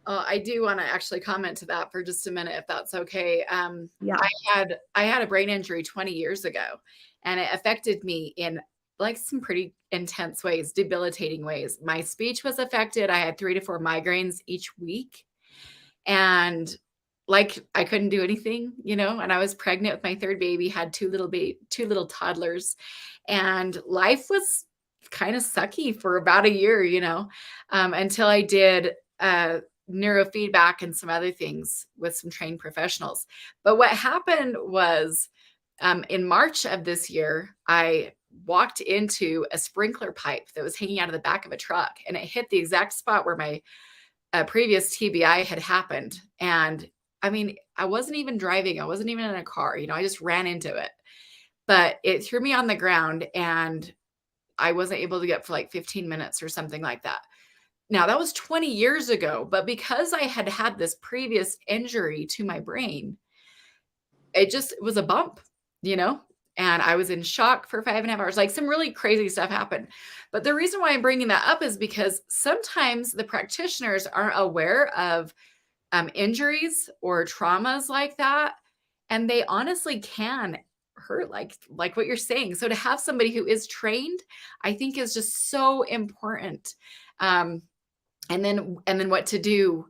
I do want to actually comment to that for just a minute, if that's okay. yeah. I had a brain injury 20 years ago, and it affected me in like some pretty intense ways, debilitating ways. My speech was affected. I had 3 to 4 migraines each week, and like I couldn't do anything, you know. And I was pregnant with my 3rd baby, had 2 little toddlers, and life was kind of sucky for about a year, you know, until I did neurofeedback and some other things with some trained professionals. But what happened was, in March of this year, I walked into a sprinkler pipe that was hanging out of the back of a truck, and it hit the exact spot where my previous TBI had happened. And I mean, I wasn't even driving, I wasn't even in a car, you know, I just ran into it. But it threw me on the ground, and I wasn't able to get up for like 15 minutes or something like that. Now, that was 20 years ago, but because I had had this previous injury to my brain, it was a bump, you know? And I was in shock for 5.5 hours. Like, some really crazy stuff happened. But the reason why I'm bringing that up is because sometimes the practitioners aren't aware of injuries or traumas like that, and they honestly can hurt, like what you're saying. So to have somebody who is trained, I think, is just so important. Um, and then what to do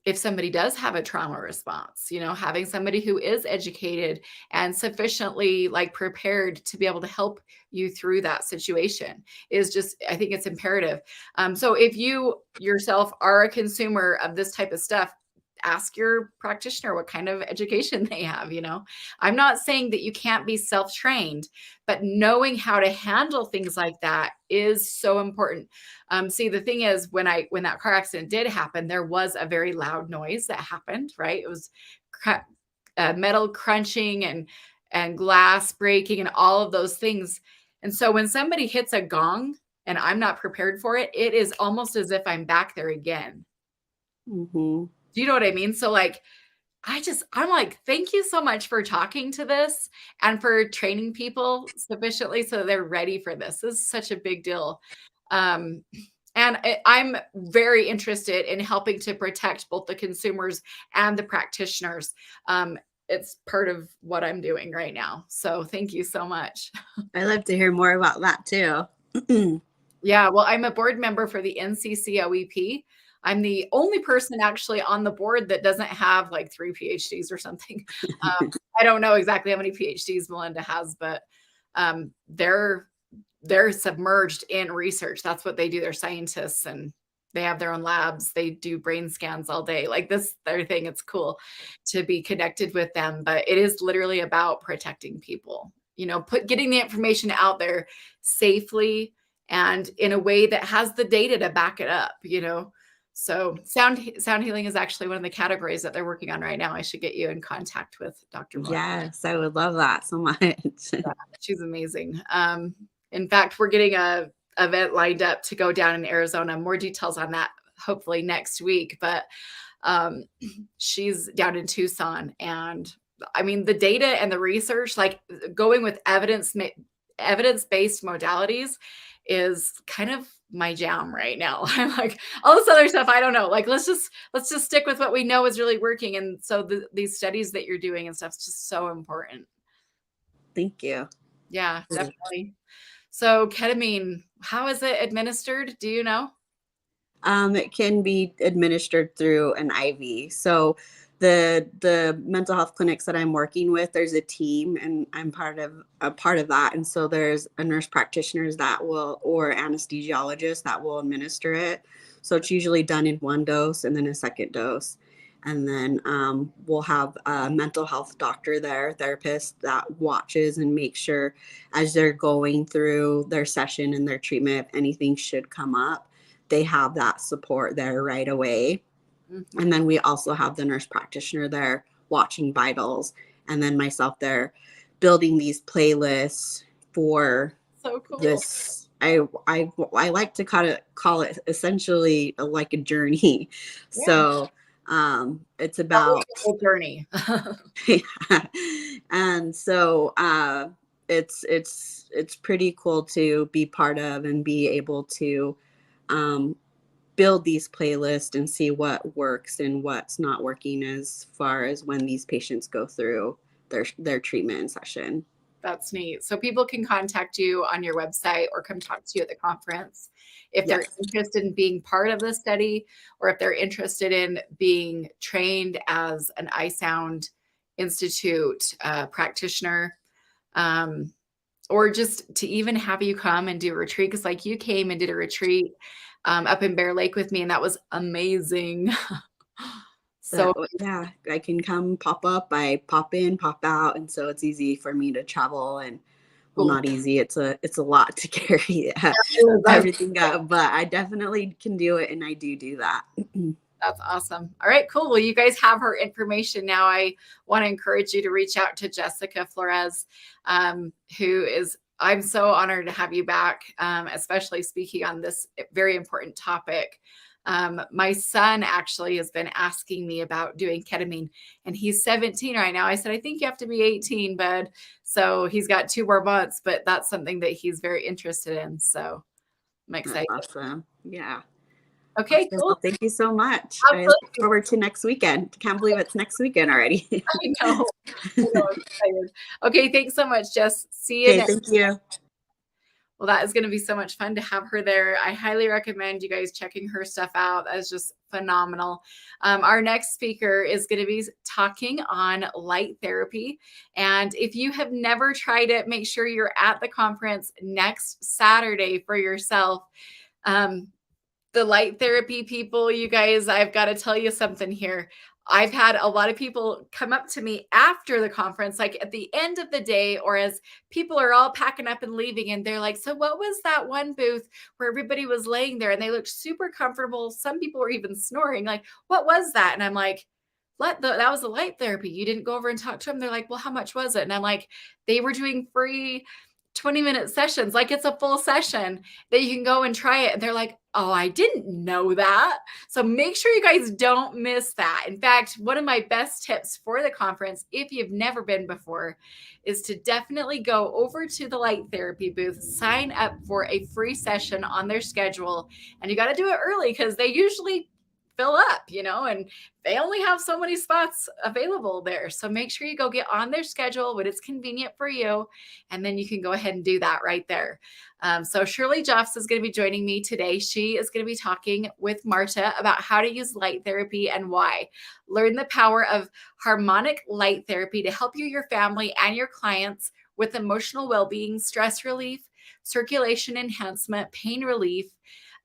if somebody does have a trauma response, you know, having somebody who is educated and sufficiently like prepared to be able to help you through that situation is just, I think it's imperative. So if you yourself are a consumer of this type of stuff, ask your practitioner what kind of education they have, you know. I'm not saying that you can't be self-trained, but knowing how to handle things like that is so important. See, the thing is, when that car accident did happen, there was a very loud noise that happened, right? It was metal crunching and glass breaking and all of those things. And so when somebody hits a gong and I'm not prepared for it, it is almost as if I'm back there again. Mm-hmm. Do you know what I mean? So like, I'm like, thank you so much for talking to this and for training people sufficiently so they're ready for this. This is such a big deal. Um, and I'm very interested in helping to protect both the consumers and the practitioners. It's part of what I'm doing right now. So thank you so much. I'd love to hear more about that too. Yeah, well, I'm a board member for the NCCOEP. I'm the only person actually on the board that doesn't have like 3 PhDs or something. I don't know exactly how many PhDs Melinda has, but they're submerged in research. That's what they do. They're scientists, and they have their own labs. They do brain scans all day. Like, this, their thing. It's cool to be connected with them, but it is literally about protecting people. You know, getting the information out there safely and in a way that has the data to back it up, So sound healing is actually one of the categories that they're working on right now. I should get you in contact with Dr. Moore. Yes, I would love that so much. Yeah, she's amazing. In fact, we're getting a event lined up to go down in Arizona. More details on that hopefully next week. But she's down in Tucson, and I mean the data and the research, like going with evidence-based modalities, is kind of my jam right now. I'm like, all this other stuff, I don't know. Like, let's just stick with what we know is really working. And so these studies that you're doing and stuff is just so important. Thank you. Yeah, definitely. So ketamine, how is it administered? Do you know? It can be administered through an IV. So the mental health clinics that I'm working with, there's a team, and I'm part of that. And so there's a nurse practitioners that will, or anesthesiologist that will administer it. So it's usually done in one dose and then a second dose. And then we'll have a mental health doctor there, therapist that watches and makes sure as they're going through their session and their treatment, if anything should come up, they have that support there right away. Mm-hmm. And then we also have the nurse practitioner there watching vitals, and then myself there building these playlists for this. I like to call it essentially like a journey. Yeah. So it's about a journey. Yeah. And so it's pretty cool to be part of and be able to build these playlists and see what works and what's not working as far as when these patients go through their treatment session. That's neat. So people can contact you on your website or come talk to you at the conference if they're interested in being part of the study, or if they're interested in being trained as an iSound Institute practitioner, or just to even have you come and do a retreat. Because like you came and did a retreat up in Bear Lake with me, and that was amazing. So yeah, I can come pop up, I pop in, pop out. And so it's easy for me to travel, and well, not easy. It's a lot to carry everything up, but I definitely can do it. And I do that. That's awesome. All right, cool. Well, you guys have her information now. I want to encourage you to reach out to Jessica Florez, who is, I'm so honored to have you back, especially speaking on this very important topic. My son actually has been asking me about doing ketamine, and he's 17 right now. I said, I think you have to be 18, bud. So he's got 2 more months, but that's something that he's very interested in. So I'm excited. That's awesome. Yeah. Okay, awesome. cool. Well, thank you so much. Absolutely. I look forward to next weekend. Can't believe it's next weekend already. I know. I'm excited. Okay, thanks so much, Jess. See you next. Thank you. Well, that is going to be so much fun to have her there. I highly recommend you guys checking her stuff out. That is just phenomenal. Our next speaker is going to be talking on light therapy. And if you have never tried it, make sure you're at the conference next Saturday for yourself. The light therapy people, you guys, I've got to tell you something here. I've had a lot of people come up to me after the conference, like at the end of the day, or as people are all packing up and leaving. And they're like, so what was that one booth where everybody was laying there and they looked super comfortable? Some people were even snoring. Like, what was that? And I'm like, that was the light therapy. You didn't go over and talk to them. They're like, well, how much was it? And I'm like, they were doing free 20-minute sessions. Like, it's a full session that you can go and try it. And they're like, oh, I didn't know that. So make sure you guys don't miss that. In fact, one of my best tips for the conference, if you've never been before, is to definitely go over to the light therapy booth, sign up for a free session on their schedule. And you got to do it early because they usually fill up, and they only have so many spots available there. So make sure you go get on their schedule when it's convenient for you. And then you can go ahead and do that right there. So Shirley Joffs is going to be joining me today. She is going to be talking with Marta about how to use light therapy and why. Learn the power of harmonic light therapy to help you, your family, and your clients with emotional well-being, stress relief, circulation enhancement, pain relief,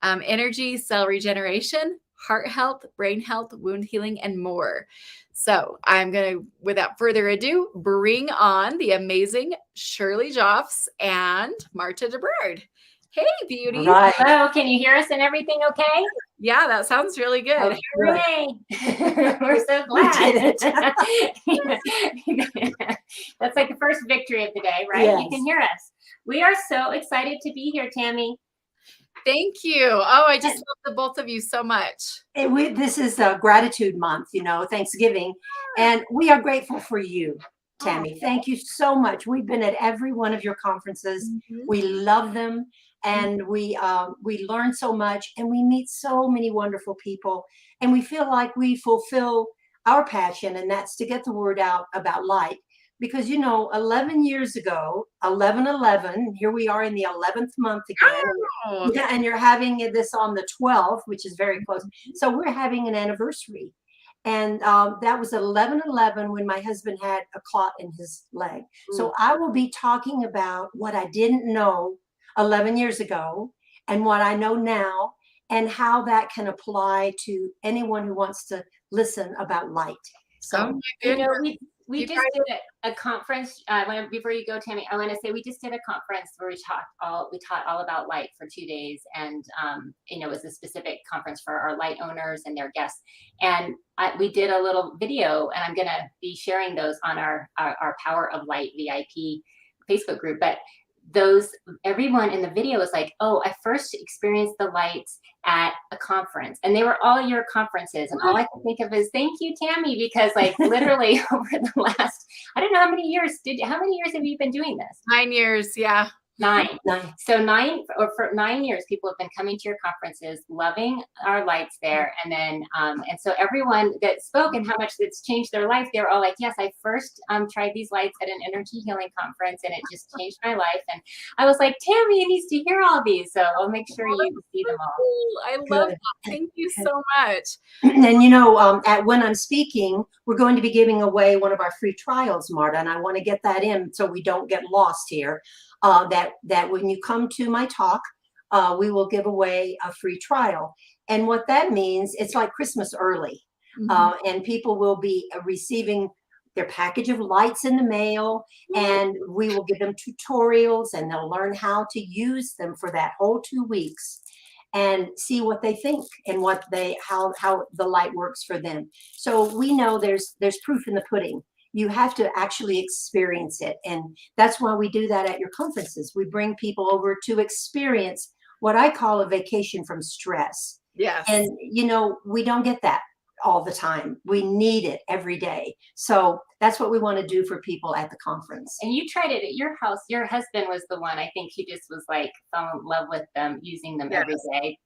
energy, cell regeneration, heart health, brain health, wound healing, and more. So I'm going to, without further ado, bring on the amazing Shirley Joffs and Marta DeBrard. Hey, beauties. Right. Hello, can you hear us and everything okay? Yeah, that sounds really good. Oh, hooray. We're so glad. That's like the first victory of the day, right? Yes. You can hear us. We are so excited to be here, Tammy. Thank you. Oh, I just love the both of you so much. This is Gratitude Month, Thanksgiving, and we are grateful for you, Tammy. Thank you so much. We've been at every one of your conferences. We love them, and we learn so much, and we meet so many wonderful people, and we feel like we fulfill our passion, and that's to get the word out about light. Because 11 years ago, 11/11, here we are in the 11th month again. Oh. Yeah, and you're having this on the 12th, which is very close. So we're having an anniversary. And that was 11/11 when my husband had a clot in his leg. So I will be talking about what I didn't know 11 years ago and what I know now, and how that can apply to anyone who wants to listen about light. So, we just did a conference. Before you go, Tammy, I want to say we just did a conference where we taught all about light for 2 days, and it was a specific conference for our light owners and their guests. And we did a little video, and I'm going to be sharing those on our Power of Light VIP Facebook group. But everyone in the video was like, oh, I first experienced the lights at a conference, and they were all your conferences, and all I could think of is thank you, Tammy, because like literally over the last, I don't know how many years have you been doing this? 9 years. Yeah. 9. So for 9 years, people have been coming to your conferences, loving our lights there. And then, and so everyone that spoke and how much it's changed their life, they were all like, yes, I first tried these lights at an energy healing conference, and it just changed my life. And I was like, Tammy needs to hear all these. So I'll make sure you see them all. I love that. Thank you so much. And when I'm speaking, we're going to be giving away one of our free trials, Marta, and I want to get that in so we don't get lost here. That when you come to my talk, we will give away a free trial. And what that means, it's like Christmas early. And people will be receiving their package of lights in the mail, and we will give them tutorials, and they'll learn how to use them for that whole 2 weeks and see what they think and how the light works for them. So we know there's proof in the pudding. You have to actually experience it. And that's why we do that at your conferences. We bring people over to experience what I call a vacation from stress. Yes. And, we don't get that all the time. We need it every day. So that's what we want to do for people at the conference. And you tried it at your house. Your husband was the one, I think he just was like, fell in love with them, using them every day,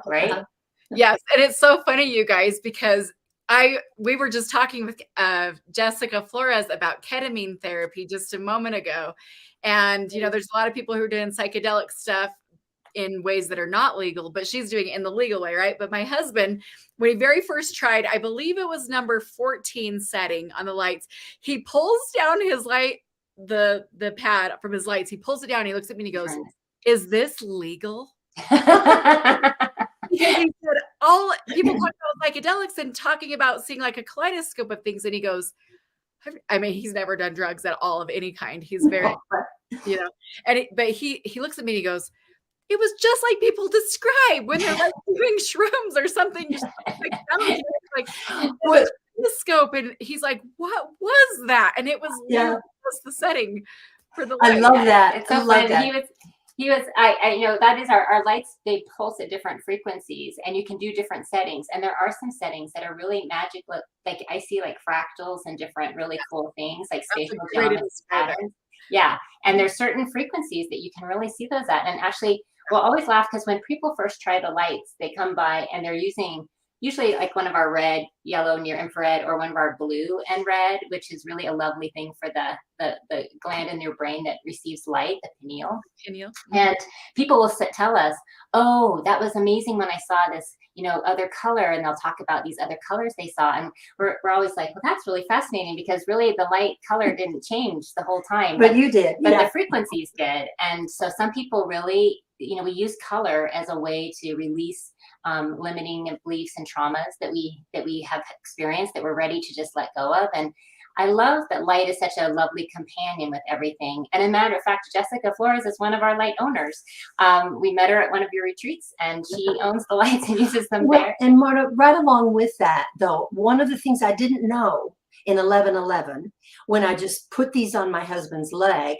right? Yes. And it's so funny, you guys, because we were just talking with Jessica Florez about ketamine therapy just a moment ago. And, there's a lot of people who are doing psychedelic stuff in ways that are not legal, but she's doing it in the legal way, right? But my husband, when he very first tried, I believe it was number 14 setting on the lights, he pulls down his light, the pad from his lights. He pulls it down. He looks at me and he goes, is this legal? Because he said all people talk about psychedelics and talking about seeing like a kaleidoscope of things. And he goes, I mean, he's never done drugs at all of any kind. He's very, but he looks at me and he goes, it was just like people describe when they're like doing shrooms or something. Just like kaleidoscope. And he's like, what was that? And it was just the setting for the light. I love that. It's so fun. He was, I know that is our lights, they pulse at different frequencies, and you can do different settings. And there are some settings that are really magical. Like I see like fractals and different really cool things like spatial geometry patterns. Yeah. And there's certain frequencies that you can really see those at. And actually, we'll always laugh because when people first try the lights, they come by and they're using usually like one of our red, yellow, near infrared, or one of our blue and red, which is really a lovely thing for the gland in your brain that receives light, the pineal. And people will tell us, oh, that was amazing when I saw this, other color, and they'll talk about these other colors they saw. And we're always like, well, that's really fascinating, because really the light color didn't change the whole time. But you did. But the frequencies did. And so some people really, we use color as a way to release limiting beliefs and traumas that we have experienced that we're ready to just let go of. And I love that light is such a lovely companion with everything. And as a matter of fact, Jessica Florez is one of our light owners. We met her at one of your retreats, and she owns the lights and uses them there. And Marta, right along with that, though, one of the things I didn't know in 11/11, when I just put these on my husband's leg,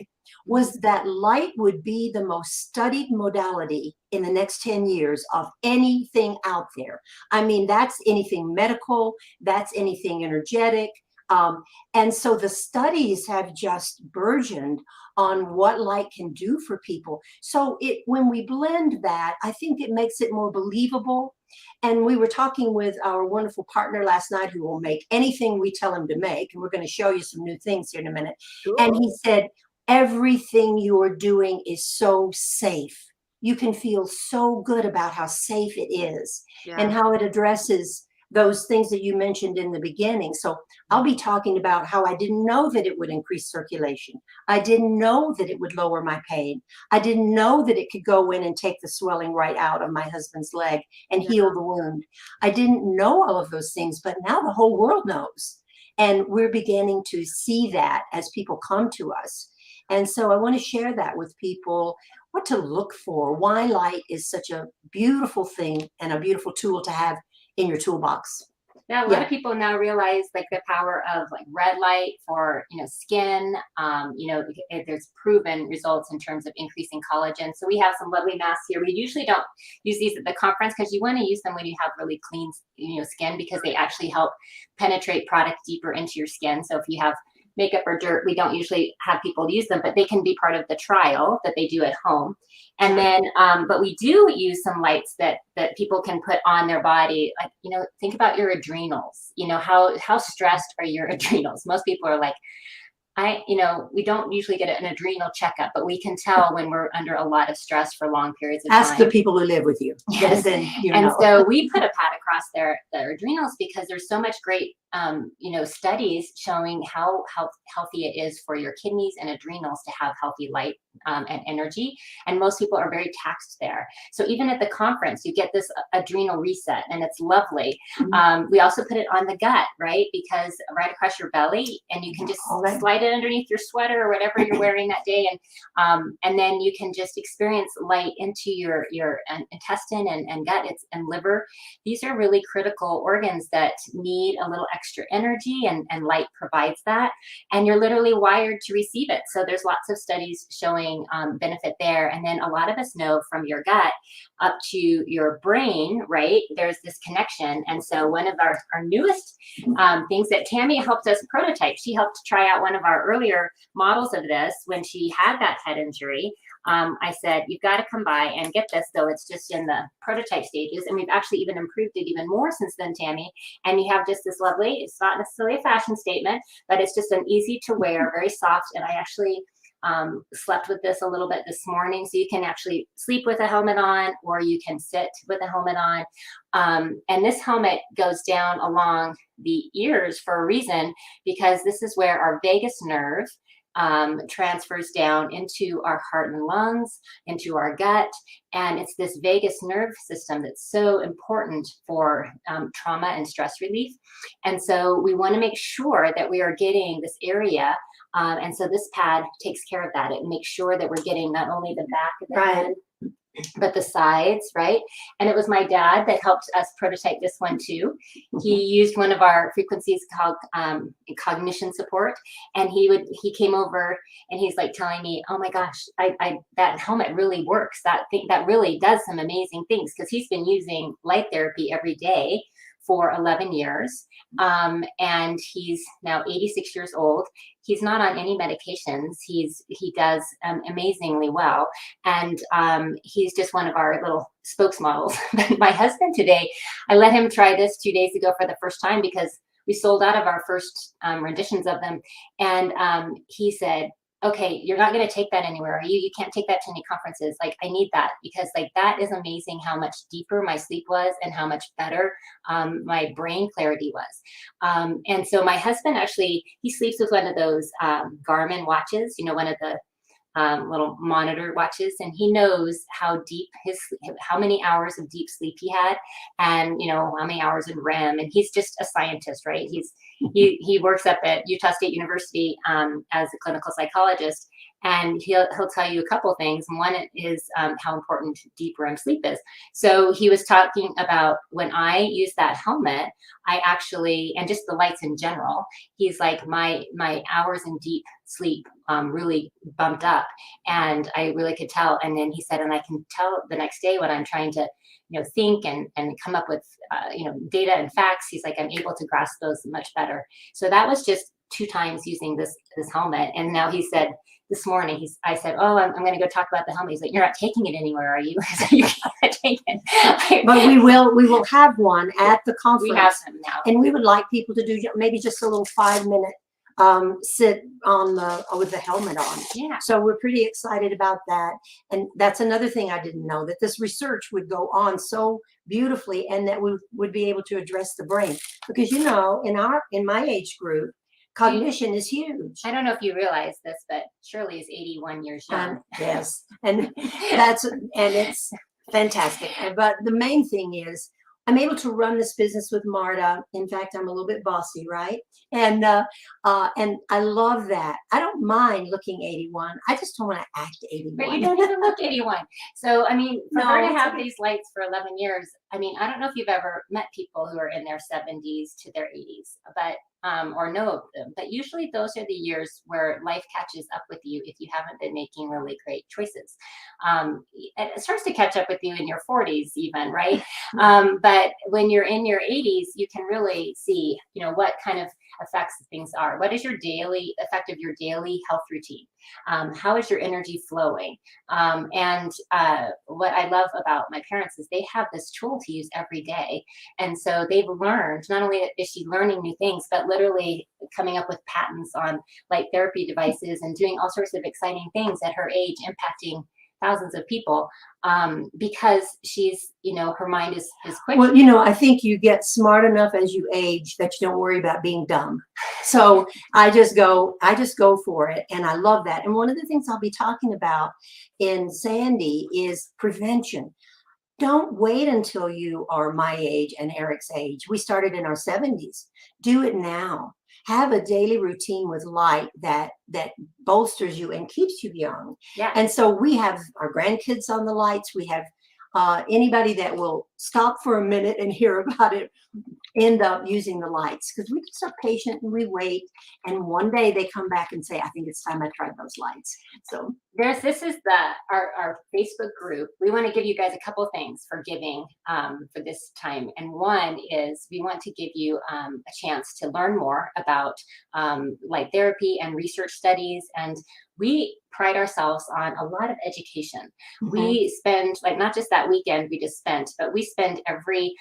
was that light would be the most studied modality in the next 10 years of anything out there. I mean, that's anything medical, that's anything energetic. And so the studies have just burgeoned on what light can do for people. So when we blend that, I think it makes it more believable. And we were talking with our wonderful partner last night who will make anything we tell him to make. And we're going to show you some new things here in a minute. Cool. And he said, everything you are doing is so safe. You can feel so good about how safe it is and how it addresses those things that you mentioned in the beginning. So I'll be talking about how I didn't know that it would increase circulation. I didn't know that it would lower my pain. I didn't know that it could go in and take the swelling right out of my husband's leg and heal the wound. I didn't know all of those things, but now the whole world knows. And we're beginning to see that as people come to us. And so I want to share that with people, what to look for, why light is such a beautiful thing and a beautiful tool to have in your toolbox. Yeah, a lot of people now realize like the power of like red light for, skin. There's proven results in terms of increasing collagen. So we have some lovely masks here. We usually don't use these at the conference because you want to use them when you have really clean, skin, because they actually help penetrate product deeper into your skin. So if you have makeup or dirt, we don't usually have people use them, but they can be part of the trial that they do at home. And then, but we do use some lights that people can put on their body. Like, think about your adrenals. How stressed are your adrenals? Most people are like, we don't usually get an adrenal checkup, but we can tell when we're under a lot of stress for long periods of time. Ask the people who live with you. Yes. And so we put a pad across their adrenals because there's so much great, studies showing how healthy it is for your kidneys and adrenals to have healthy light and energy. And most people are very taxed there. So even at the conference, you get this adrenal reset and it's lovely. Mm-hmm. We also put it on the gut, right? Because right across your belly, and you can just slide it underneath your sweater or whatever you're wearing that day. And then you can just experience light into your intestine and gut and liver. These are really critical organs that need a little extra energy, and light provides that. And you're literally wired to receive it. So there's lots of studies showing benefit there. And then a lot of us know from your gut up to your brain, right? There's this connection. And so one of our newest things that Tammy helped us prototype, she helped try out one of our earlier models of this when she had that head injury. I said, you've got to come by and get this, though it's just in the prototype stages. And we've actually even improved it even more since then, Tammy. And you have just this lovely, it's not necessarily a fashion statement, but it's just an easy to wear, very soft. And I actually slept with this a little bit this morning. So you can actually sleep with a helmet on, or you can sit with a helmet on. And this helmet goes down along the ears for a reason, because this is where our vagus nerve transfers down into our heart and lungs, into our gut. And it's this vagus nerve system that's so important for trauma and stress relief. And so we want to make sure that we are getting this area. And so this pad takes care of that. It makes sure that we're getting not only the back of the head, but the sides, right? And it was my dad that helped us prototype this one too. He used one of our frequencies called cognition support, and he came over and he's like telling me, "Oh my gosh, I that helmet really works. That really does some amazing things," because he's been using light therapy every day for 11 years. And he's now 86 years old. He's not on any medications. He does amazingly well. And he's just one of our little spokesmodels. My husband today, I let him try this 2 days ago for the first time because we sold out of our first renditions of them. And he said, "Okay, you're not going to take that anywhere, are you? You can't take that to any conferences. Like, I need that, because like that is amazing how much deeper my sleep was and how much better my brain clarity was." And so my husband actually, he sleeps with one of those Garmin watches, one of the little monitor watches, and he knows how deep how many hours of deep sleep he had, and how many hours in REM. And he's just a scientist, right? He works up at Utah State University as a clinical psychologist, and he'll tell you a couple things. One is how important deep REM sleep is. So he was talking about when I use that helmet, I actually, and just the lights in general, he's like, my hours in deep sleep really bumped up, and I really could tell. And then he said, and I can tell the next day when I'm trying to think and come up with data and facts. He's like, I'm able to grasp those much better. So that was just 2 times using this helmet. And now he said this morning, I said, oh, I'm going to go talk about the helmet. He's like, you're not taking it anywhere, are you? I said, you can't take it. But we will have one at the conference. We have them now. And we would like people to do maybe just a little 5-minute sit on with the helmet on. Yeah. So we're pretty excited about that. And that's another thing I didn't know, that this research would go on so beautifully, and that we would be able to address the brain. Because in my age group, cognition is huge. I don't know if you realize this, but Shirley is 81 years young. Yes. And it's fantastic. But the main thing is, I'm able to run this business with Marta. In fact, I'm a little bit bossy, right? And I love that. I don't mind looking 81. I just don't want to act 81. But you don't even look 81. So, I mean, for her to have okay. these lights for 11 years, I mean, I don't know if you've ever met people who are in their 70s to their 80s, but or know of them. But usually those are the years where life catches up with you if you haven't been making really great choices. It starts to catch up with you in your 40s even, right? But when you're in your 80s, you can really see, what kind of effects things are. What is your daily effect of your daily health routine? How is your energy flowing? And what I love about my parents is they have this tool to use every day. And so they've learned, not only is she learning new things, but literally coming up with patents on light therapy devices and doing all sorts of exciting things at her age, impacting thousands of people, because she's, her mind is quick. Well, I think you get smart enough as you age that you don't worry about being dumb. So I just go for it. And I love that. And one of the things I'll be talking about in Sandy is prevention. Don't wait until you are my age and Eric's age. We started in our 70s. Do it now. Have a daily routine with light that bolsters you and keeps you young. Yeah. And so we have our grandkids on the lights. We have anybody that will stop for a minute and hear about it end up using the lights, because we just are patient and we wait, and one day they come back and say, I think it's time I tried those lights. So this is our Facebook group. We want to give you guys a couple things for giving for this time, and one is we want to give you a chance to learn more about light therapy and research studies. And we pride ourselves on a lot of education. Mm-hmm. We spend, like, not just that weekend we just spent, but we spend every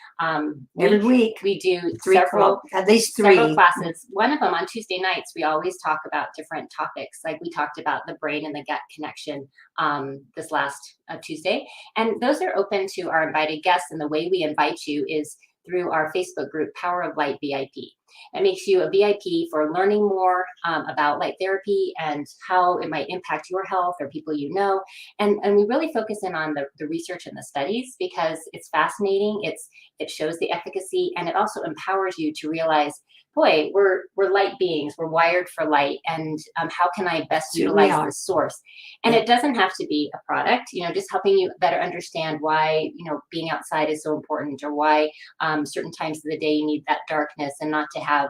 week we do at least three classes. One of them on Tuesday nights, we always talk about different topics. Like we talked about the brain and the gut connection this last Tuesday. And those are open to our invited guests. And the way we invite you is through our Facebook group, Power of Light VIP. It makes you a VIP for learning more about light therapy and how it might impact your health or people you know. And we really focus in on the research and the studies, because it's fascinating. It shows the efficacy, and it also empowers you to realize, boy, we're light beings. We're wired for light, and how can I best utilize the source? And it doesn't have to be a product, just helping you better understand why, being outside is so important, or why certain times of the day you need that darkness, and not to have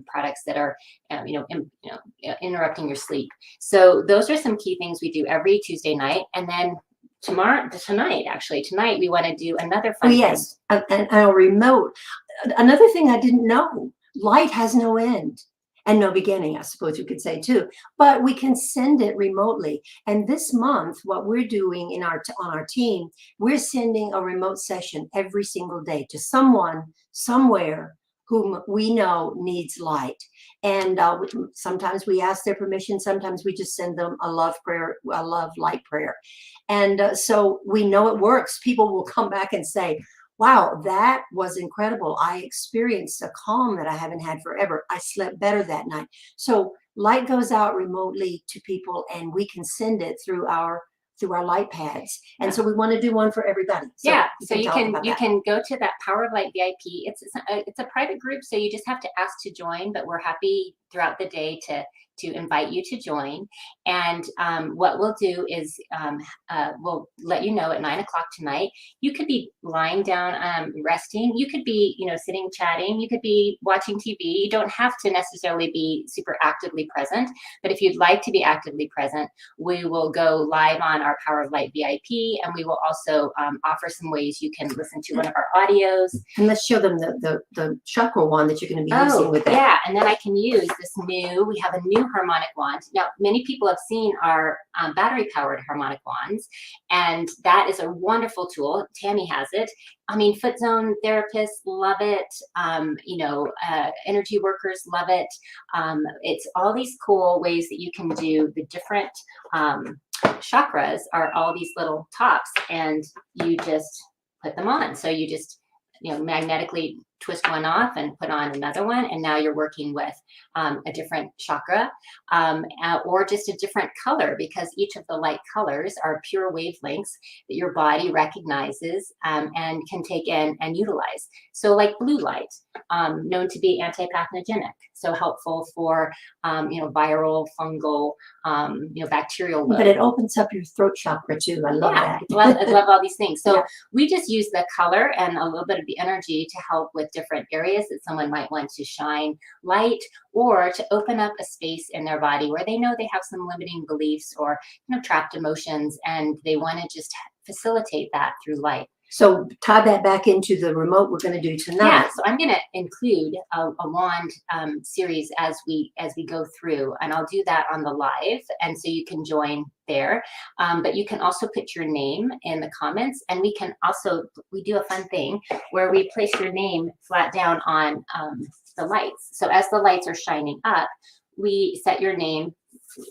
products that are, interrupting your sleep. So those are some key things we do every Tuesday night. And then tonight we want to do another fun thing. And our remote. Another thing I didn't know, light has no end and no beginning, I suppose you could say too, but we can send it remotely. And this month, what we're doing on our team, we're sending a remote session every single day to someone somewhere whom we know needs light. And sometimes we ask their permission. Sometimes we just send them a love prayer, a love light prayer. And so we know it works. People will come back and say, wow, that was incredible. I experienced a calm that I haven't had forever. I slept better that night. So light goes out remotely to people, and we can send it through our light pads. And so we want to do one for everybody. So yeah, so you talk about that. can go to that Power of Light VIP. It's a private group, so you just have to ask to join, but we're happy throughout the day to invite you to join. And what we'll do is we'll let you know at 9 o'clock tonight. You could be lying down, resting. You could be, sitting, chatting. You could be watching TV. You don't have to necessarily be super actively present. But if you'd like to be actively present, we will go live on our Power of Light VIP, and we will also offer some ways you can listen to one of our audios. And let's show them the chakra wand that you're going to be using with that. Yeah, and then I can use this we have a new harmonic wand. Now, many people have seen our battery-powered harmonic wands, and that is a wonderful tool. Tammy has it. I mean, foot zone therapists love it. Energy workers love it. It's all these cool ways that you can do the different chakras are all these little tops, and you just put them on. So you just magnetically twist one off and put on another one, and now you're working with a different chakra or just a different color, because each of the light colors are pure wavelengths that your body recognizes and can take in and utilize. So like blue light, known to be antipathogenic, so helpful for viral, fungal, bacterial load. But it opens up your throat chakra too. I love that. I love all these things. So we just use the color and a little bit of the energy to help with different areas that someone might want to shine light, or to open up a space in their body where they know they have some limiting beliefs or trapped emotions, and they want to just facilitate that through light. So tie that back into the remote we're going to do tonight. Yeah, so I'm going to include a wand series as we go through, and I'll do that on the live, and so you can join there. But you can also put your name in the comments, and we do a fun thing where we place your name flat down on the lights. So as the lights are shining up, we set your name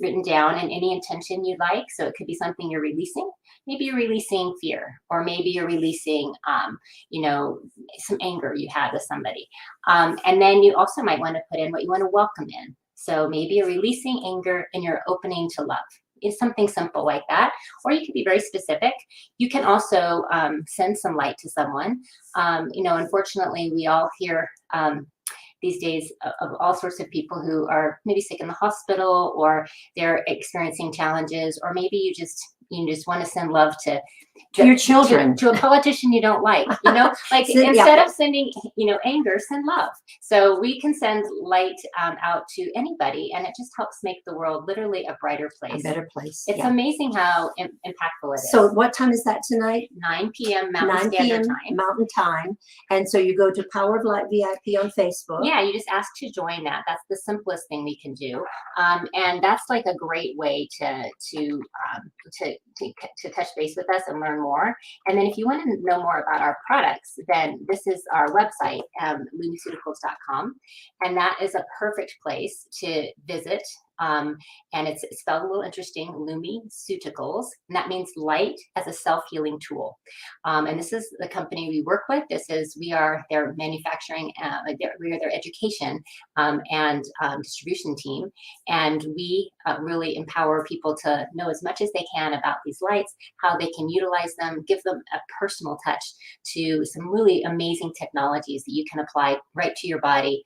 written down and any intention you'd like. So it could be something you're releasing. Maybe you're releasing fear, or maybe you're releasing, some anger you had with somebody. And then you also might want to put in what you want to welcome in. So maybe you're releasing anger and you're opening to love. It's something simple like that. Or you could be very specific. You can also send some light to someone. Unfortunately, we all hear these days of all sorts of people who are maybe sick in the hospital, or they're experiencing challenges, or maybe you just want to send love to your children, to a politician you don't like, like instead of sending, anger, send love. So we can send light out to anybody, and it just helps make the world literally a brighter place. A better place. It's amazing how impactful it is. So what time is that tonight? 9 p.m. Mountain Standard Time. Mountain Time. And so you go to Power of Light VIP on Facebook. Yeah, you just ask to join that. That's the simplest thing we can do. And that's like a great way to touch base with us and learn more. And then if you want to know more about our products, then this is our website, lumiceuticals.com. And that is a perfect place to visit. And it's spelled a little interesting, Lumiceuticals, and that means light as a self-healing tool. And this is the company we work with. We are their manufacturing, we are their education and distribution team. And we really empower people to know as much as they can about these lights, how they can utilize them, give them a personal touch to some really amazing technologies that you can apply right to your body,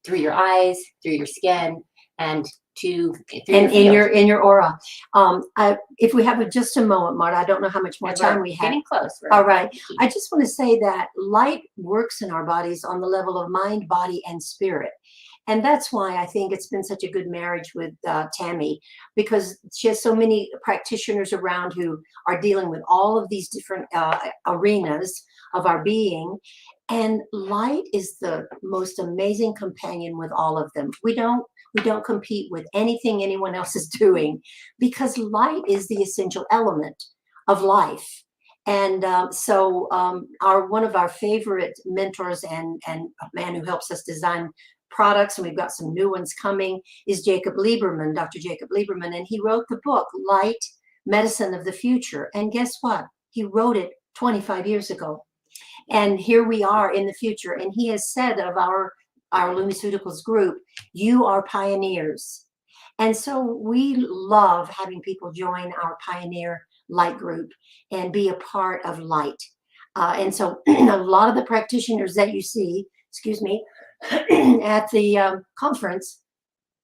through your eyes, through your skin, and in your aura. If we have just a moment, Marta, I don't know how much more time we have. Getting close. All right. I just want to say that light works in our bodies on the level of mind, body, and spirit. And that's why I think it's been such a good marriage with Tammy, because she has so many practitioners around who are dealing with all of these different arenas of our being. And light is the most amazing companion with all of them. We don't compete with anything anyone else is doing, because light is the essential element of life. And one of our favorite mentors and a man who helps us design products, and we've got some new ones coming, is Jacob Lieberman, Dr. Jacob Lieberman. And he wrote the book, Light, Medicine of the Future. And guess what? He wrote it 25 years ago. And here we are in the future. And he has said of our our Lumiceuticals group, you are pioneers. And so we love having people join our Pioneer Light group and be a part of light. And so a lot of the practitioners that you see, excuse me, at the conference,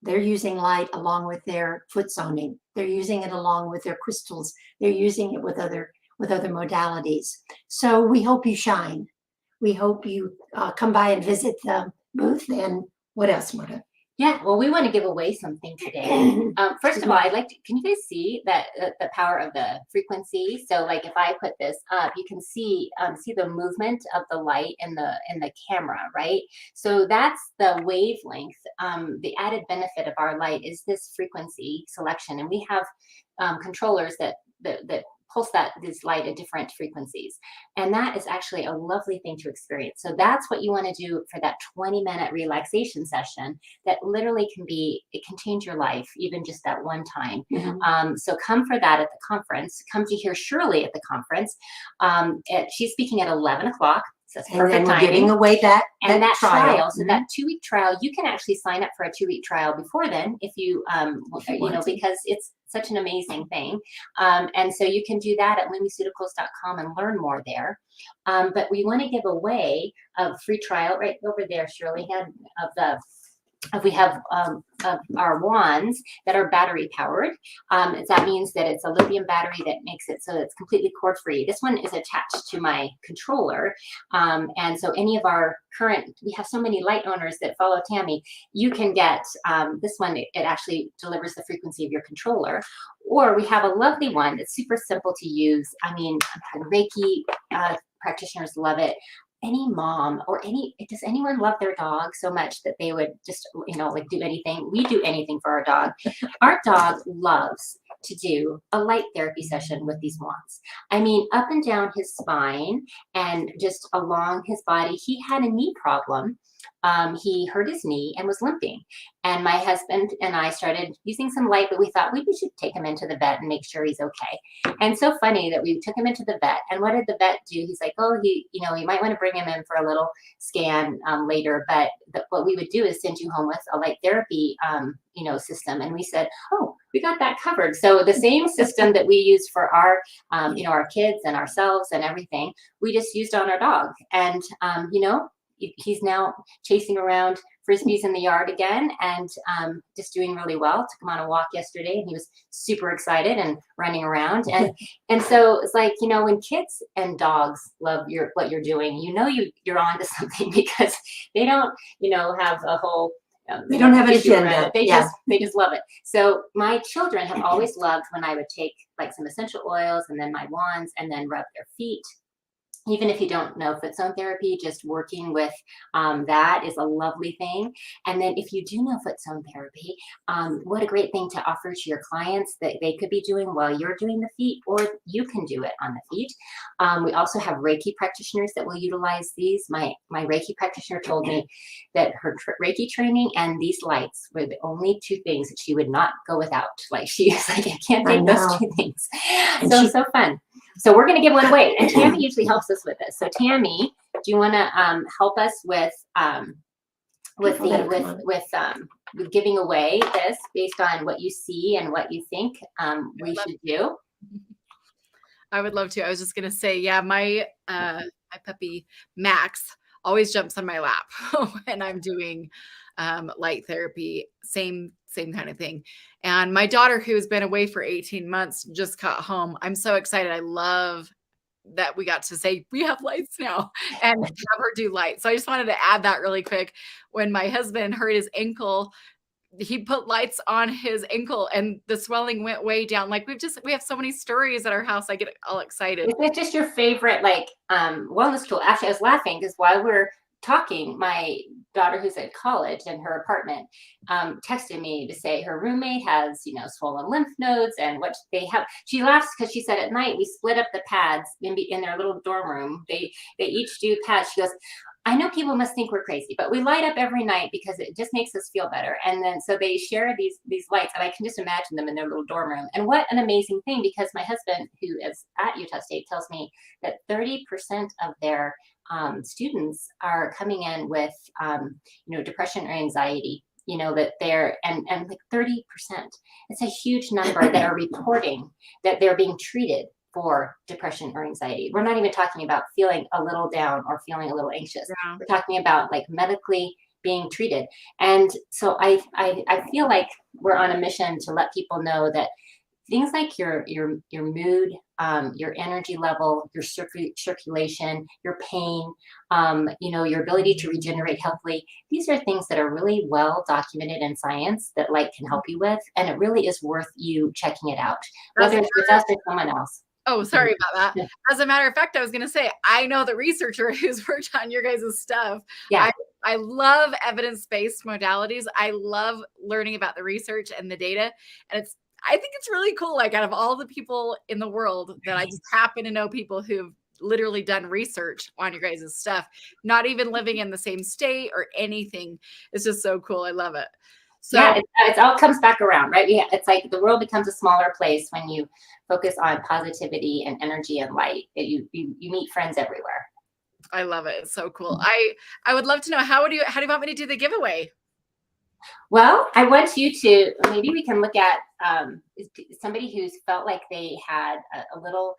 they're using light along with their foot zoning. They're using it along with their crystals. They're using it with other modalities. So we hope you shine. We hope you come by and visit the booth. And what else, Marta? Yeah, well, we want to give away something today. First of all, I'd like to, can you guys see that the power of the frequency? So like if I put this up, you can see the movement of the light in the camera, right? So that's the wavelength. The added benefit of our light is this frequency selection. And we have controllers that pulse this light at different frequencies. And that is actually a lovely thing to experience. So that's what you want to do for that 20-minute relaxation session that literally it can change your life, even just that one time. Mm-hmm. So come for that at the conference. Come to hear Shirley at the conference. She's speaking at 11 o'clock. So that's perfect and we're timing. giving away that trial. So mm-hmm. that 2-week trial, you can actually sign up for a 2-week trial before then if you because it's such an amazing thing. And so you can do that at lumiceuticals.com and learn more there. But we want to give away a free trial right over there, Shirley, we have our wands that are battery powered. That means that it's a lithium battery that makes it so it's completely cord free. This one is attached to my controller. And so any of our we have so many light owners that follow Tammy, you can get this one. It actually delivers the frequency of your controller. Or we have a lovely one that's super simple to use. I mean, Reiki practitioners love it. Any mom or does anyone love their dog so much that they would just, like do anything? We do anything for our dog. Our dog loves to do a light therapy session with these wands. I mean, up and down his spine and just along his body. He had a knee problem. He hurt his knee and was limping. And my husband and I started using some light, but we thought we should take him into the vet and make sure he's okay. And so funny that we took him into the vet. And what did the vet do? He's like, oh, you might want to bring him in for a little scan later. But what we would do is send you home with a light therapy, system. And we said, oh, we got that covered. So the same system that we use for our, our kids and ourselves and everything, we just used on our dog. And, he's now chasing around frisbees in the yard again and just doing really well. Took him on a walk yesterday and he was super excited and running around. And so it's like, when kids and dogs love what you're doing, you're on to something because they don't, have a whole they don't have an agenda. They just love it. So my children have always loved when I would take like some essential oils and then my wands and then rub their feet. Even if you don't know foot zone therapy, just working with that is a lovely thing. And then if you do know foot zone therapy, what a great thing to offer to your clients that they could be doing while you're doing the feet, or you can do it on the feet. We also have Reiki practitioners that will utilize these. My Reiki practitioner told me that her Reiki training and these lights were the only two things that she would not go without. Like she's like, I can't take those two things. So fun. So we're going to give one away, and Tammy usually helps us with this. So Tammy, do you want to help us with giving away this based on what you see and what you think we should do? I would love to. I was just going to say, yeah, my puppy Max always jumps on my lap when I'm doing light therapy. Same kind of thing. And my daughter, who's been away for 18 months, just got home. I'm so excited. I love that we got to say we have lights now and have her do lights. So I just wanted to add that really quick. When my husband hurt his ankle, he put lights on his ankle and the swelling went way down. Like we have so many stories at our house. I get all excited. Is it just your favorite wellness tool? Actually, I was laughing because while we're talking, my daughter who's at college in her apartment texted me to say her roommate has swollen lymph nodes and what they have. She laughs because she said at night we split up the pads in their little dorm room. They each do pads. She goes, I know people must think we're crazy, but we light up every night because it just makes us feel better. And then so they share these lights, and I can just imagine them in their little dorm room. And what an amazing thing, because my husband, who is at Utah State, tells me that 30% of their students are coming in with, depression or anxiety, that and like 30%. It's a huge number that are reporting that they're being treated for depression or anxiety. We're not even talking about feeling a little down or feeling a little anxious. Yeah. We're talking about like medically being treated. And so I feel like we're on a mission to let people know that things like your mood, your energy level, your circulation, your pain, your ability to regenerate healthily. These are things that are really well documented in science that light can help you with, and it really is worth you checking it out, whether it's with us or someone else. Oh, sorry about that. As a matter of fact, I was going to say, I know the researcher who's worked on your guys' stuff. Yeah. I love evidence-based modalities. I love learning about the research and the data. And I think it's really cool. Like, out of all the people in the world, that I just happen to know people who've literally done research on your guys' stuff, not even living in the same state or anything. It's just so cool. I love it. So yeah, it all comes back around, right? It's like the world becomes a smaller place when you focus on positivity and energy and light. You meet friends everywhere. I love it. It's so cool. I would love to know, how do you want me to do the giveaway? Well, I want you to, maybe we can look at somebody who's felt like they had a little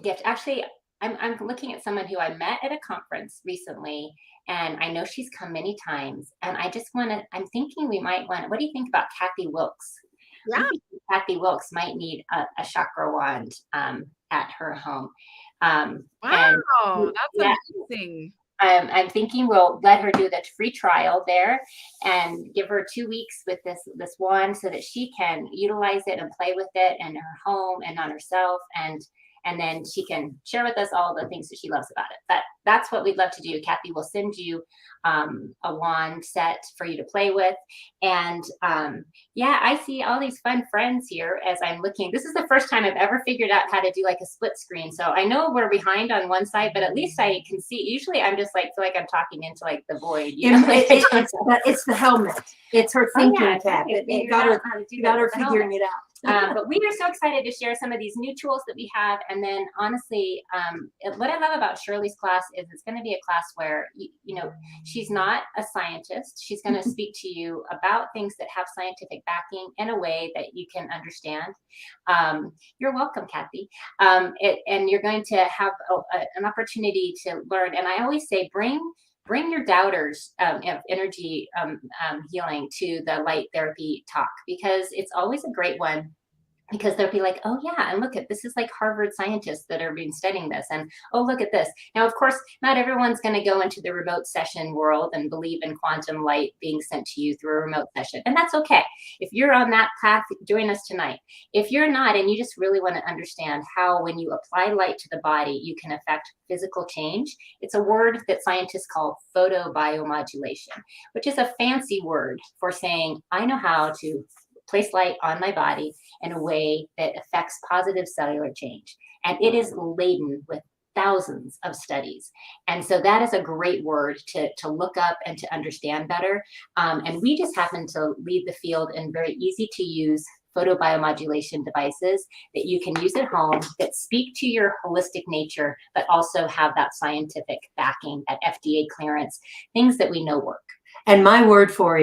gift. Actually, I'm looking at someone who I met at a conference recently, and I know she's come many times. And I'm thinking we might what do you think about Kathy Wilkes? Yeah. I think Kathy Wilkes might need a chakra wand at her home. Wow, that's amazing. I'm thinking we'll let her do the free trial there and give her 2 weeks with this wand so that she can utilize it and play with it in her home and on herself, and then she can share with us all the things that she loves about it. That's what we'd love to do. Kathy will send you a wand set for you to play with. And I see all these fun friends here as I'm looking. This is the first time I've ever figured out how to do like a split screen. So I know we're behind on one side, but at least I can see. Usually I'm just like, feel like I'm talking into like the void. It's the helmet. It's her thinking cap. You got her figuring it out. But we are so excited to share some of these new tools that we have. And then honestly, what I love about Shirley's class is it's going to be a class where, she's not a scientist. She's going to speak to you about things that have scientific backing in a way that you can understand. You're welcome, Kathy. And you're going to have an opportunity to learn. And I always say, bring your doubters of energy healing to the light therapy talk, because it's always a great one, because they'll be like, oh yeah, and look at this is like Harvard scientists that are been studying this, and oh look at this. Now, of course, not everyone's going to go into the remote session world and believe in quantum light being sent to you through a remote session, and that's okay. If you're on that path, join us tonight. If you're not, and you just really want to understand how when you apply light to the body, you can affect physical change, it's a word that scientists call photobiomodulation, which is a fancy word for saying, I know how to place light on my body in a way that affects positive cellular change. And it is laden with thousands of studies. And so that is a great word to look up and to understand better. And we just happen to lead the field in very easy to use photobiomodulation devices that you can use at home that speak to your holistic nature, but also have that scientific backing, that FDA clearance, things that we know work. And my word for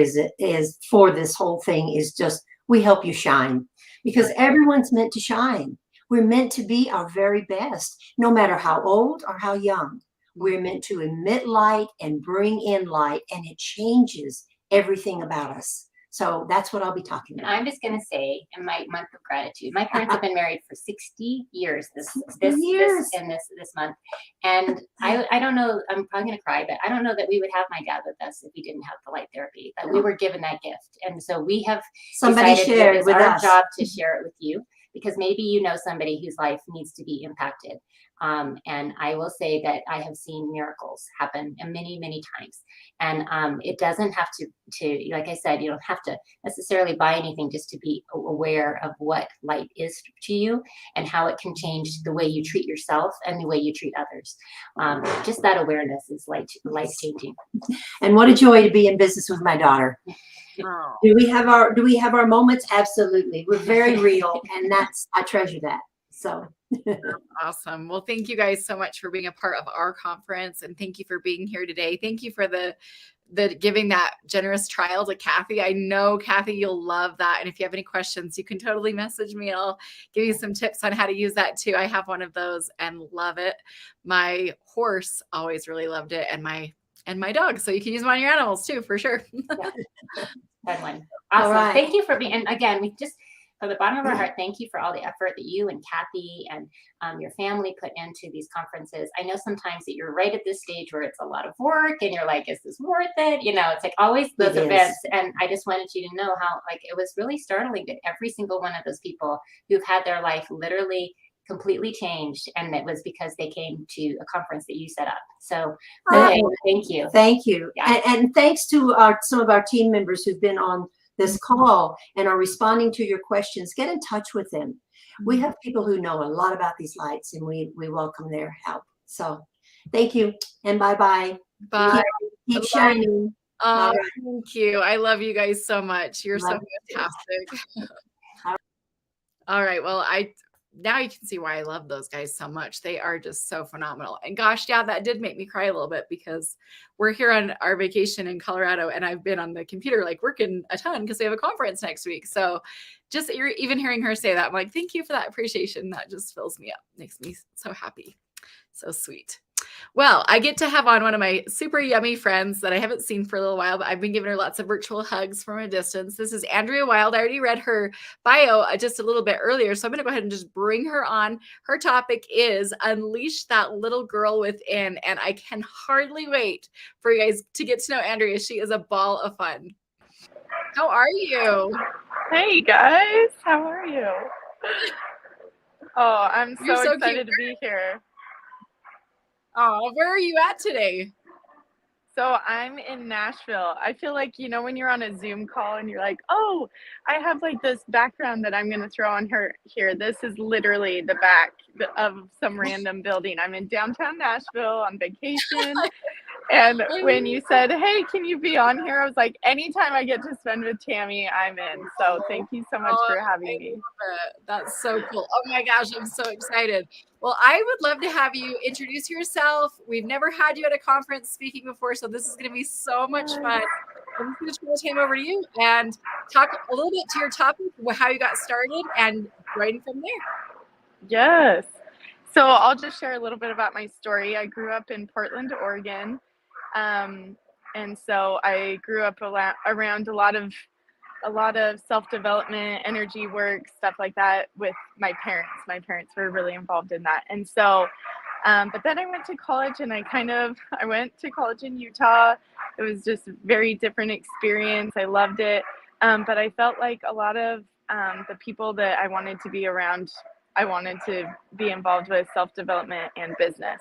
for this whole thing is just, we help you shine, because everyone's meant to shine. We're meant to be our very best, no matter how old or how young. We're meant to emit light and bring in light, and it changes everything about us. So that's what I'll be talking about. And I'm just going to say, in my month of gratitude, my parents have been married for 60 years this month. And I don't know, I'm probably going to cry, but I don't know that we would have my dad with us if we didn't have the light therapy. But we were given that gift. And so we have decided that it's our job to share it with you, because maybe you know somebody whose life needs to be impacted. And I will say that I have seen miracles happen many, many times. And it doesn't have to, like I said, you don't have to necessarily buy anything, just to be aware of what light is to you and how it can change the way you treat yourself and the way you treat others. Just that awareness is life-changing. And what a joy to be in business with my daughter. Oh. Do we have our moments? Absolutely. We're very real, and I treasure that. So Awesome. Well, thank you guys so much for being a part of our conference, and thank you for being here today. Thank you for the giving that generous trial to Kathy. I know, Kathy, you'll love that. And if you have any questions, you can totally message me. I'll give you some tips on how to use that too. I have one of those and love it. My horse always really loved it, and my dog. So you can use them on your animals too, for sure. Yeah. Good one. All Awesome. right. Thank you for being, and again, we just, from the bottom of our heart, thank you for all the effort that you and Kathy and your family put into these conferences. I know sometimes that you're right at this stage where it's a lot of work and you're like, is this worth it? You know, it's like always those events. And I just wanted you to know how, like, it was really startling that every single one of those people who've had their life literally completely changed, and it was because they came to a conference that you set up. So thank you. Thank you. Yeah. And thanks to some of our team members who've been on this call and are responding to your questions. Get in touch with them. We have people who know a lot about these lights, and we welcome their help. So thank you, and bye-bye. Bye. Keep shining. Oh, thank you. I love you guys so much. You're so fantastic. All right. Well, now you can see why I love those guys so much. They are just so phenomenal. And gosh, yeah, that did make me cry a little bit, because we're here on our vacation in Colorado, and I've been on the computer like working a ton because we have a conference next week. So just you're even hearing her say that, I'm like, thank you for that appreciation. That just fills me up, makes me so happy. So sweet. Well, I get to have on one of my super yummy friends that I haven't seen for a little while, but I've been giving her lots of virtual hugs from a distance. This is Andrea Wild. I already read her bio just a little bit earlier, so I'm going to go ahead and just bring her on. Her topic is Unleash That Little Girl Within, and I can hardly wait for you guys to get to know Andrea. She is a ball of fun. How are you? Hey guys, how are you? Oh, I'm so excited to be here. Oh, where are you at today? So I'm in Nashville. I feel like, you know, when you're on a Zoom call and you're like, oh, I have like this background that I'm going to throw on her here. This is literally the back of some random building. I'm in downtown Nashville on vacation. And when you said, hey, can you be on here? I was like, anytime I get to spend with Tammy, I'm in. So thank you so much for having me. That's so cool. Oh my gosh, I'm so excited. Well, I would love to have you introduce yourself. We've never had you at a conference speaking before, so this is going to be so much fun. I'm just going to turn the time over to you and talk a little bit to your topic, how you got started, and right from there. Yes. So I'll just share a little bit about my story. I grew up in Portland, Oregon. And so I grew up around a lot of self-development, energy work, stuff like that with my parents. My parents were really involved in that. And so, but then I went to college, and I went to college in Utah. It was just a very different experience. I loved it. But I felt like a lot of the people that I wanted to be around, I wanted to be involved with self-development and business.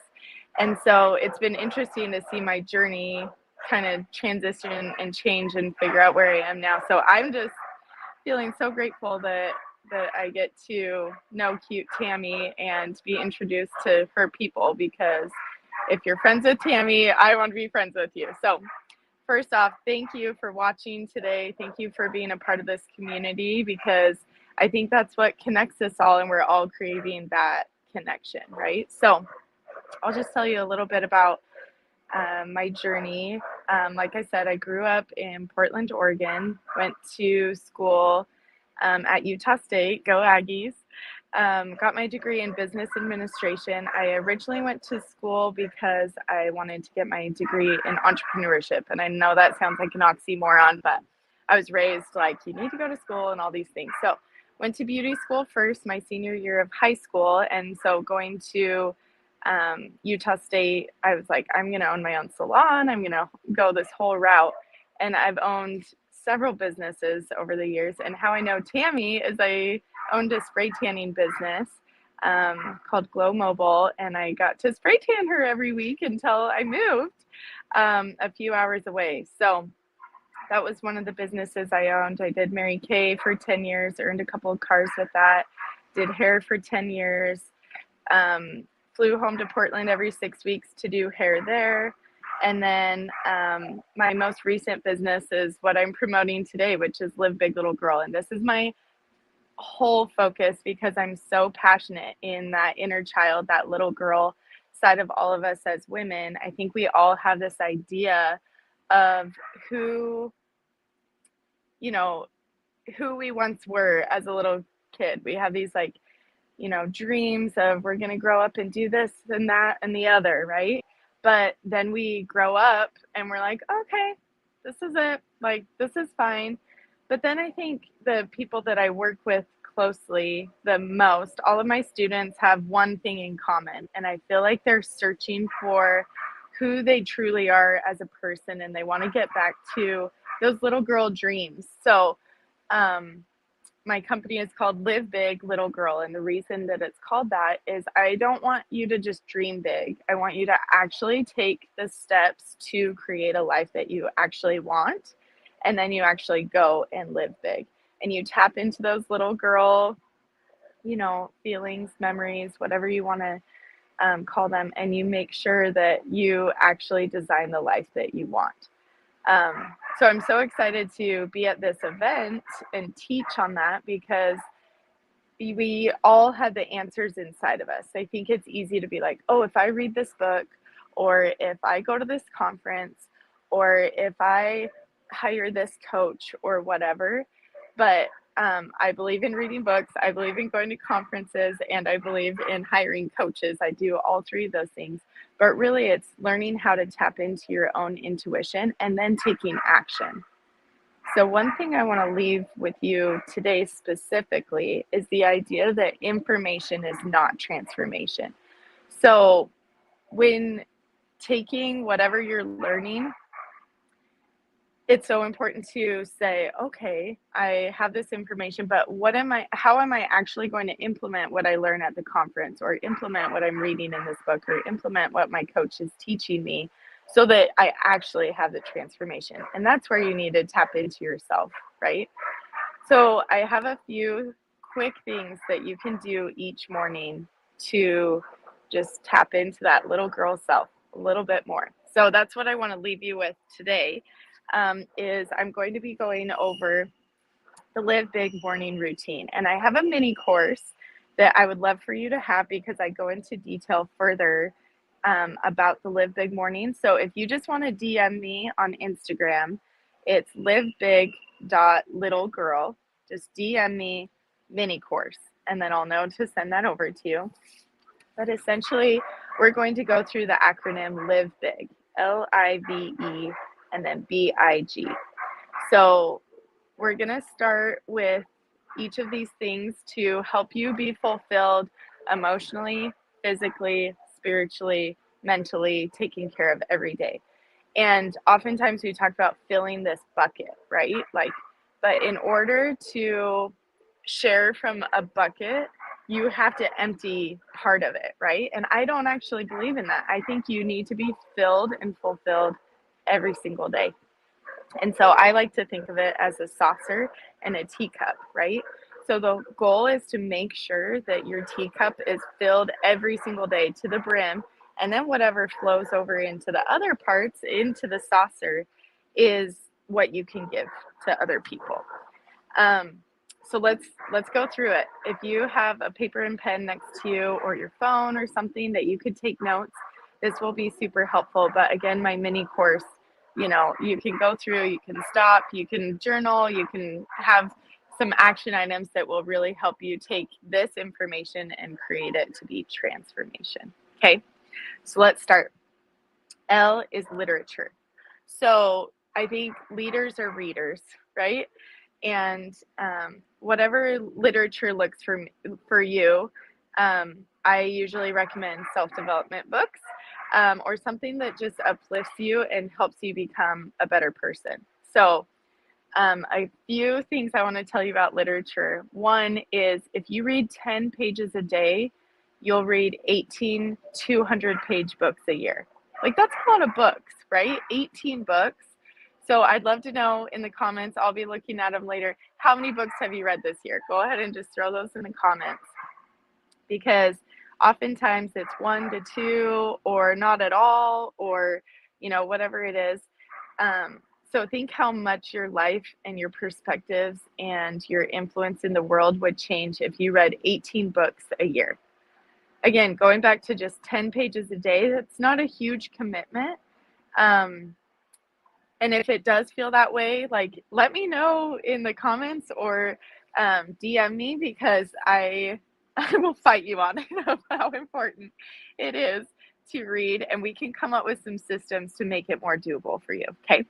And so it's been interesting to see my journey kind of transition and change and figure out where I am now. So I'm just feeling so grateful that I get to know cute Tammy and be introduced to her people, because if you're friends with Tammy, I want to be friends with you. So first off, thank you for watching today. Thank you for being a part of this community, because I think that's what connects us all, and we're all craving that connection, right? So I'll just tell you a little bit about my journey. Like I said, I grew up in Portland, Oregon, went to school at Utah State, go Aggies, got my degree in business administration. I originally went to school because I wanted to get my degree in entrepreneurship. And I know that sounds like an oxymoron, but I was raised like, you need to go to school and all these things. So went to beauty school first, my senior year of high school. And so going to Utah State, I was like, I'm going to own my own salon. I'm going to go this whole route. And I've owned several businesses over the years. And how I know Tammy is I owned a spray tanning business called Glow Mobile. And I got to spray tan her every week until I moved a few hours away. So that was one of the businesses I owned. I did Mary Kay for 10 years, earned a couple of cars with that, did hair for 10 years. Flew home to Portland every 6 weeks to do hair there. And then my most recent business is what I'm promoting today, which is Live Big Little Girl. And this is my whole focus, because I'm so passionate in that inner child, that little girl side of all of us as women. I think we all have this idea of who, you know, who we once were as a little kid. We have these like, dreams of we're going to grow up and do this and that and the other, right? But then we grow up and we're like, okay, this is it. Like, this is fine. But then I think the people that I work with closely the most, all of my students have one thing in common. And I feel like they're searching for who they truly are as a person, and they want to get back to those little girl dreams. So, my company is called Live Big, Little Girl. And the reason that it's called that is I don't want you to just dream big. I want you to actually take the steps to create a life that you actually want. And then you actually go and live big. And you tap into those little girl, feelings, memories, whatever you want to call them. And you make sure that you actually design the life that you want. So I'm so excited to be at this event and teach on that, because we all have the answers inside of us. I think it's easy to be like, oh, if I read this book, or if I go to this conference, or if I hire this coach or whatever. But I believe in reading books, I believe in going to conferences, and I believe in hiring coaches. I do all three of those things. But really, it's learning how to tap into your own intuition and then taking action. So one thing I want to leave with you today specifically is the idea that information is not transformation. So when taking whatever you're learning, it's so important to say, okay, I have this information, but how am I actually going to implement what I learn at the conference, or implement what I'm reading in this book, or implement what my coach is teaching me, so that I actually have the transformation? And that's where you need to tap into yourself, right? So I have a few quick things that you can do each morning to just tap into that little girl self a little bit more. So that's what I want to leave you with today. Is I'm going to be going over the Live Big morning routine. And I have a mini course that I would love for you to have, because I go into detail further about the Live Big morning. So if you just want to DM me on Instagram, it's livebig.littlegirl. Just DM me mini course, and then I'll know to send that over to you. But essentially, we're going to go through the acronym Live Big, LIVE, and then BIG. So we're going to start with each of these things to help you be fulfilled emotionally, physically, spiritually, mentally, taking care of every day. And oftentimes we talk about filling this bucket, right? But in order to share from a bucket, you have to empty part of it, right? And I don't actually believe in that. I think you need to be filled and fulfilled every single day. And so I like to think of it as a saucer and a teacup, right? So the goal is to make sure that your teacup is filled every single day to the brim, and then whatever flows over into the other parts, into the saucer, is what you can give to other people. So let's go through it. If you have a paper and pen next to you, or your phone or something that you could take notes, this will be super helpful. But again, my mini course, you can go through, you can stop, you can journal, you can have some action items that will really help you take this information and create it to be transformation. Okay, so let's start. L is literature. So I think leaders are readers, right? And whatever literature looks for you, I usually recommend self-development books, or something that just uplifts you and helps you become a better person. So a few things I want to tell you about literature. One is, if you read 10 pages a day, you'll read 18 200-page books a year. Like, that's a lot of books, right? 18 books. So I'd love to know in the comments, I'll be looking at them later, how many books have you read this year? Go ahead and just throw those in the comments, because oftentimes it's 1 to 2, or not at all, or whatever it is. So think how much your life and your perspectives and your influence in the world would change if you read 18 books a year. Again, going back to just 10 pages a day, that's not a huge commitment. Um, and if it does feel that way, like, let me know in the comments or DM me, because I will fight you on it of how important it is to read, and we can come up with some systems to make it more doable for you. Okay.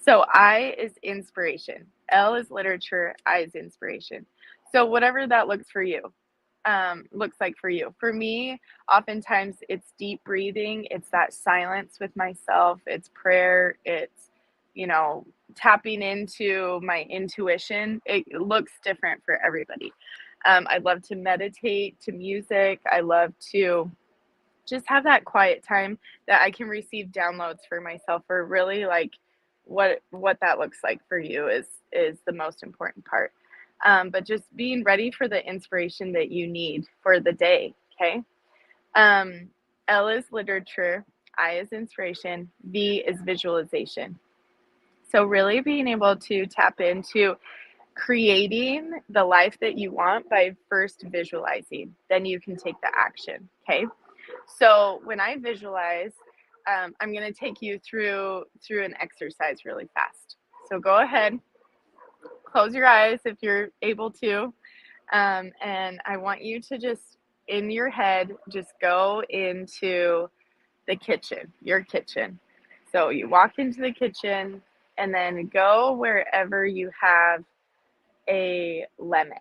So I is inspiration. L is literature. I is inspiration. So whatever that looks like for you. For me, oftentimes it's deep breathing. It's that silence with myself. It's prayer. It's, tapping into my intuition. It looks different for everybody. I love to meditate to music. I love to just have that quiet time that I can receive downloads for myself, or really like what that looks like for you is the most important part. But just being ready for the inspiration that you need for the day. Okay. L is literature. I is inspiration. V is visualization. So really being able to tap into creating the life that you want by first visualizing, then you can take the action. Okay. So when I visualize, I'm going to take you through an exercise really fast. So go ahead, close your eyes if you're able to. And I want you to just, in your head, just go into the kitchen, your kitchen. So you walk into the kitchen and then go wherever you have a lemon.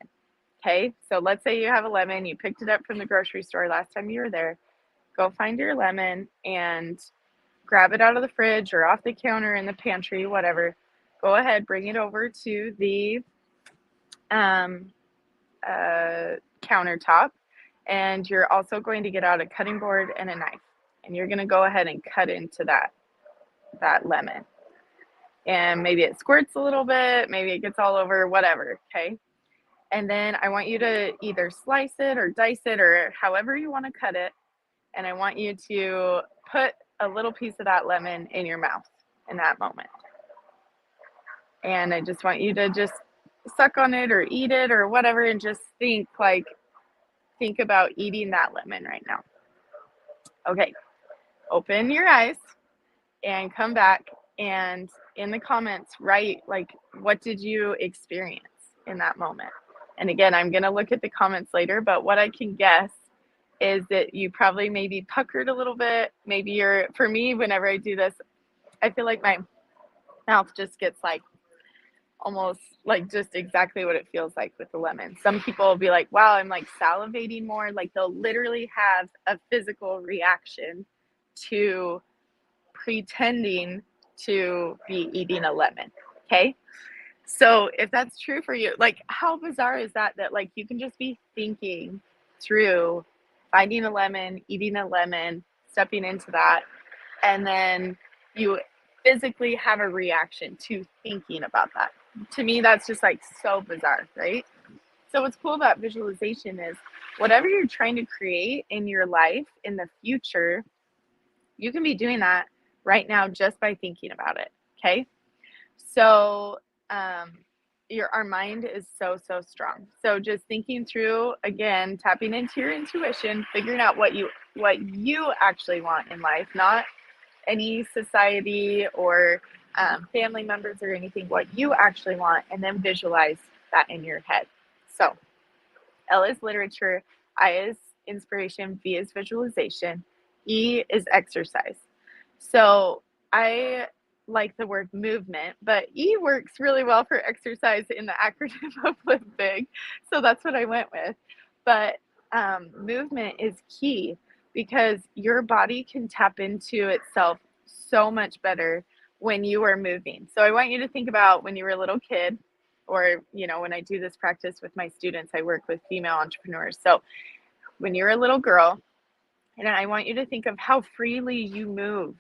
Okay. So let's say you have a lemon, you picked it up from the grocery store last time you were there. Go find your lemon and grab it out of the fridge or off the counter in the pantry, whatever. Go ahead, bring it over to the countertop, and you're also going to get out a cutting board and a knife, and you're going to go ahead and cut into that lemon. And maybe it squirts a little bit, maybe it gets all over, whatever. Okay. And then I want you to either slice it or dice it or however you want to cut it. And I want you to put a little piece of that lemon in your mouth in that moment. And I just want you to just suck on it or eat it or whatever, and just think about eating that lemon right now. Okay, open your eyes and come back, and in the comments write, like, what did you experience in that moment? And again, I'm going to look at the comments later, but what I can guess is that you probably maybe puckered a little bit. Maybe for me, whenever I do this, I feel like my mouth just gets like almost like just exactly what it feels like with the lemon. Some people will be like, wow, I'm like salivating more. Like they'll literally have a physical reaction to pretending to be eating a lemon. Okay. So if that's true for you, like how bizarre is that like you can just be thinking through finding a lemon, eating a lemon, stepping into that, and then you physically have a reaction to thinking about that. To me, that's just like so bizarre, right? So what's cool about visualization is whatever you're trying to create in your life in the future, you can be doing that right now just by thinking about it. Okay. So our mind is so strong. So just thinking through, again, tapping into your intuition, figuring out what you actually want in life, not any society or family members or anything, what you actually want, and then visualize that in your head. So L is literature, I is inspiration, V is visualization, E is exercise. So I like the word movement, but E works really well for exercise in the acronym of Live Big. So that's what I went with. But movement is key because your body can tap into itself so much better when you are moving. So I want you to think about when you were a little kid, or, when I do this practice with my students, I work with female entrepreneurs. So when you're a little girl, and I want you to think of how freely you moved.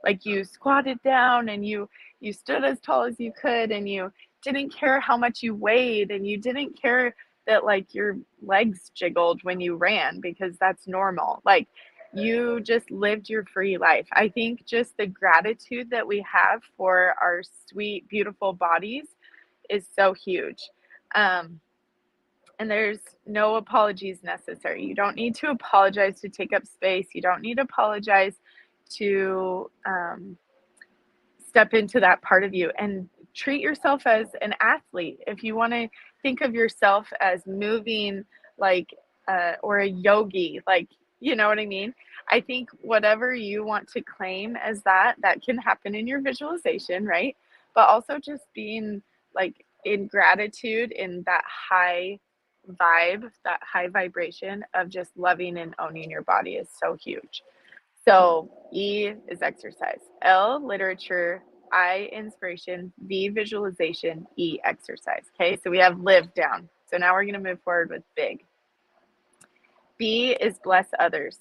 Like you squatted down and you stood as tall as you could, and you didn't care how much you weighed, and you didn't care that like your legs jiggled when you ran, because that's normal. Like you just lived your free life. I think just the gratitude that we have for our sweet, beautiful bodies is so huge. Um, and there's no apologies necessary. You don't need to apologize to take up space. You don't need to apologize to step into that part of you, and treat yourself as an athlete. If you want to think of yourself as moving like, or a yogi, like, you know what I mean? I think whatever you want to claim as that can happen in your visualization, right? But also just being like in gratitude, in that high vibe, that high vibration of just loving and owning your body is so huge. So E is exercise, L literature, I inspiration, V visualization, E exercise. Okay, so we have live down. So now we're going to move forward with big. B is bless others.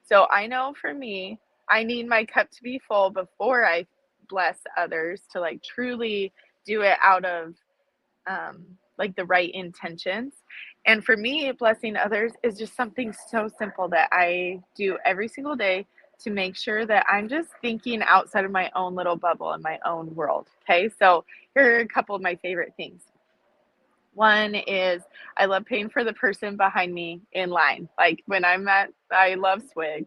So I know for me, I need my cup to be full before I bless others, to like truly do it out of like the right intentions. And for me, blessing others is just something so simple that I do every single day to make sure that I'm just thinking outside of my own little bubble in my own world. Okay, so here are a couple of my favorite things. One is I love paying for the person behind me in line. Like when I love Swig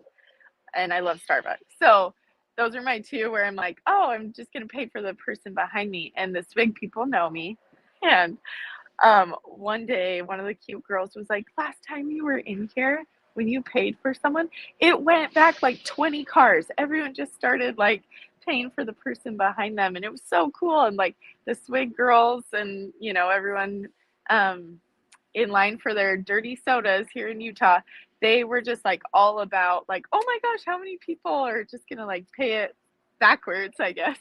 and I love Starbucks. So those are my two where I'm like, oh, I'm just going to pay for the person behind me. And the Swig people know me. And one day, one of the cute girls was like, last time you were in here, when you paid for someone, it went back like 20 cars. Everyone just started like paying for the person behind them. And it was so cool. And like the Swig girls and, you know, everyone in line for their dirty sodas here in Utah, they were just like all about like, oh my gosh, how many people are just going to like pay it backwards, I guess.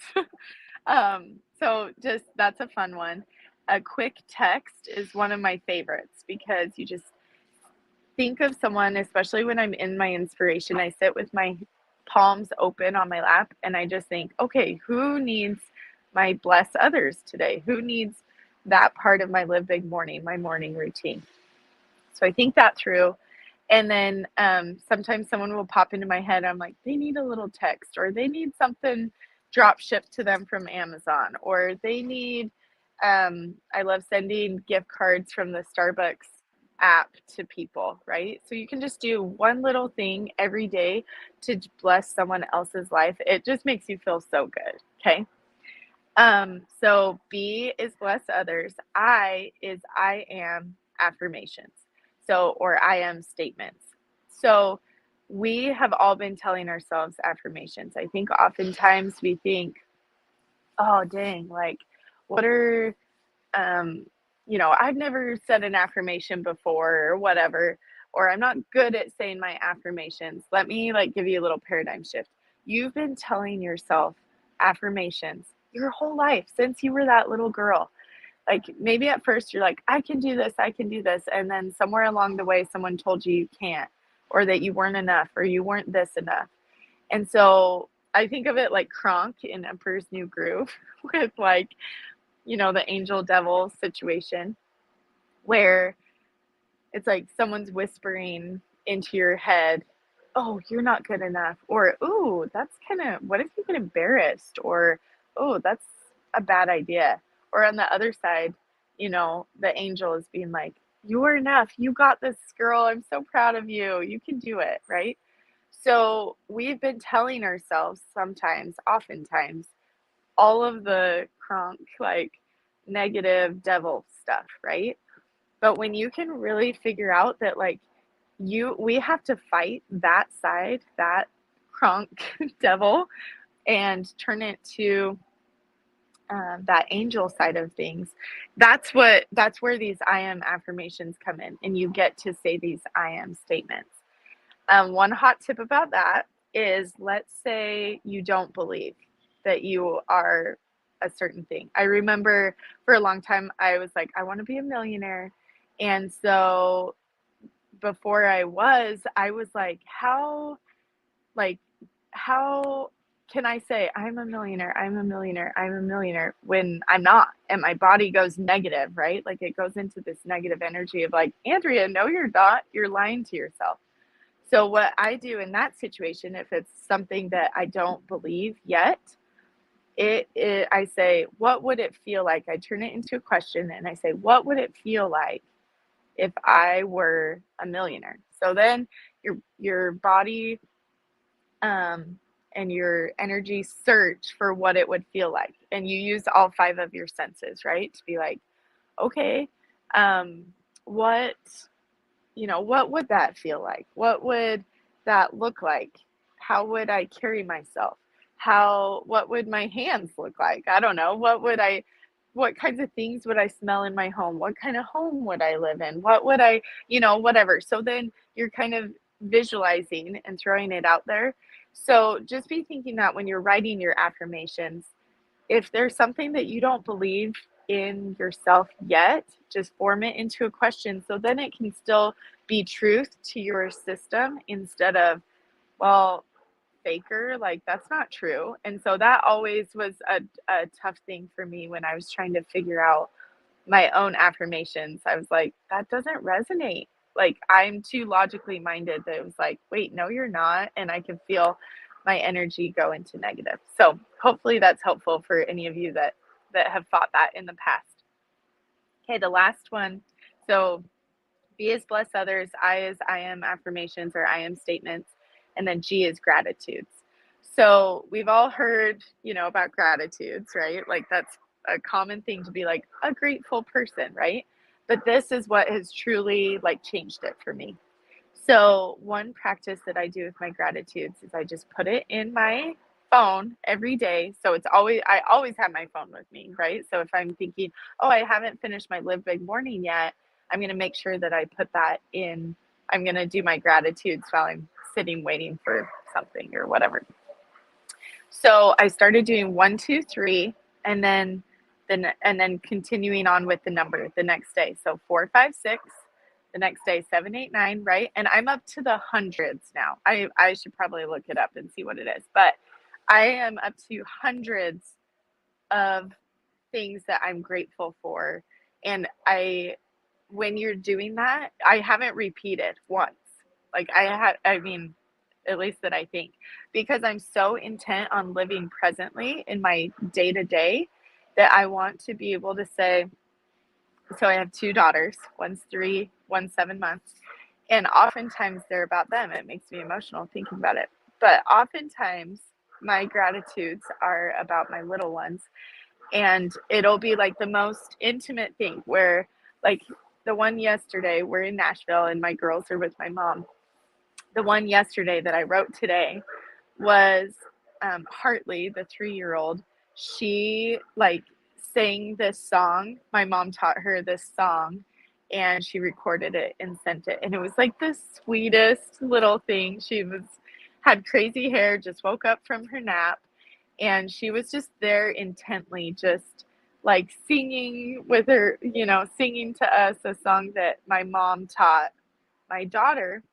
So just, that's a fun one. A quick text is one of my favorites because you just think of someone, especially when I'm in my inspiration, I sit with my palms open on my lap and I just think, okay, who needs my bless others today? Who needs that part of my live big morning, my morning routine? So I think that through. And then sometimes someone will pop into my head. I'm like, they need a little text, or they need something drop shipped to them from Amazon, or they need, I love sending gift cards from the Starbucks app to people, right? So you can just do one little thing every day to bless someone else's life. It just makes you feel so good. Okay. So B is bless others. I is I am affirmations. So, or I am statements. So we have all been telling ourselves affirmations. I think oftentimes we think, oh, dang, like, what are, you know, I've never said an affirmation before or whatever, or I'm not good at saying my affirmations. Let me like give you a little paradigm shift. You've been telling yourself affirmations your whole life since you were that little girl. Like maybe at first you're like, I can do this, I can do this. And then somewhere along the way, someone told you you can't, or that you weren't enough, or you weren't this enough. And so I think of it like Kronk in Emperor's New Groove with like, you know, the angel devil situation where it's like someone's whispering into your head, oh, you're not good enough. Or, oh, that's kind of, what if you get embarrassed? Or, oh, that's a bad idea. Or on the other side, you know, the angel is being like, you're enough. You got this, girl. I'm so proud of you. You can do it. Right. So we've been telling ourselves sometimes, oftentimes, all of the Kronk, like negative devil stuff. Right. But when you can really figure out that like we have to fight that side, that Kronk devil, and turn it to that angel side of things. That's where these I am affirmations come in, and you get to say these I am statements. One hot tip about that is, let's say you don't believe that you are a certain thing. I remember for a long time I was like, I want to be a millionaire. And so before I was like, how can I say I'm a millionaire, when I'm not, and my body goes negative, right? Like it goes into this negative energy of like, Andrea, no, you're not, you're lying to yourself. So what I do in that situation, if it's something that I don't believe yet, I say, what would it feel like? I turn it into a question and I say, what would it feel like if I were a millionaire? So then your body and your energy search for what it would feel like. And you use all 5 of your senses, right? To be like, okay, um, what, what would that feel like? What would that look like? How would I carry myself? What would my hands look like? I don't know. What kinds of things would I smell in my home? What kind of home would I live in? What would I, whatever. So then you're kind of visualizing and throwing it out there. So just be thinking that when you're writing your affirmations, if there's something that you don't believe in yourself yet, just form it into a question so then it can still be truth to your system instead of, well, faker, like that's not true. And so that always was a tough thing for me when I was trying to figure out my own affirmations. I was like, that doesn't resonate. Like I'm too logically minded that it was like, wait, no, you're not. And I can feel my energy go into negative. So hopefully that's helpful for any of you that have fought that in the past. Okay, the last one. So B is bless others, I is I am affirmations or I am statements, and then G is gratitudes. So we've all heard, about gratitudes, right? Like that's a common thing to be like a grateful person, right? But this is what has truly like changed it for me. So one practice that I do with my gratitudes is I just put it in my phone every day. So I always have my phone with me, right? So if I'm thinking, oh, I haven't finished my Live Big morning yet, I'm going to make sure that I put that in. I'm going to do my gratitudes while I'm sitting waiting for something or whatever. So I started doing 1, 2, 3, and then continuing on with the number the next day. So 4, 5, 6. The next day, 7, 8, 9, right? And I'm up to the hundreds now. I should probably look it up and see what it is. But I am up to hundreds of things that I'm grateful for. And when you're doing that, I haven't repeated once. Like I mean, at least that I think, because I'm so intent on living presently in my day to day that I want to be able to say, so I have 2 daughters, one's 3, one's 7 months. And oftentimes they're about them. It makes me emotional thinking about it. But oftentimes my gratitudes are about my little ones. And it'll be like the most intimate thing where, like, the one yesterday, we're in Nashville and my girls are with my mom. The one yesterday that I wrote today was Hartley, the 3-year-old. She sang this song. My mom taught her this song and she recorded it and sent it. And it was like the sweetest little thing. She had crazy hair, just woke up from her nap. And she was just there intently, just like singing with her, singing to us a song that my mom taught my daughter.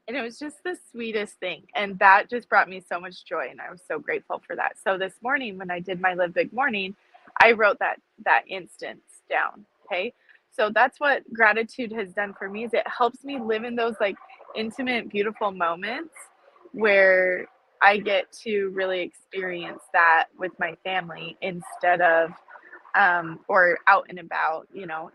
And it was just the sweetest thing. And that just brought me so much joy. And I was so grateful for that. So this morning, when I did my Live Big morning, I wrote that instance down. Okay. So that's what gratitude has done for me, is it helps me live in those like intimate, beautiful moments where I get to really experience that with my family instead of, or out and about,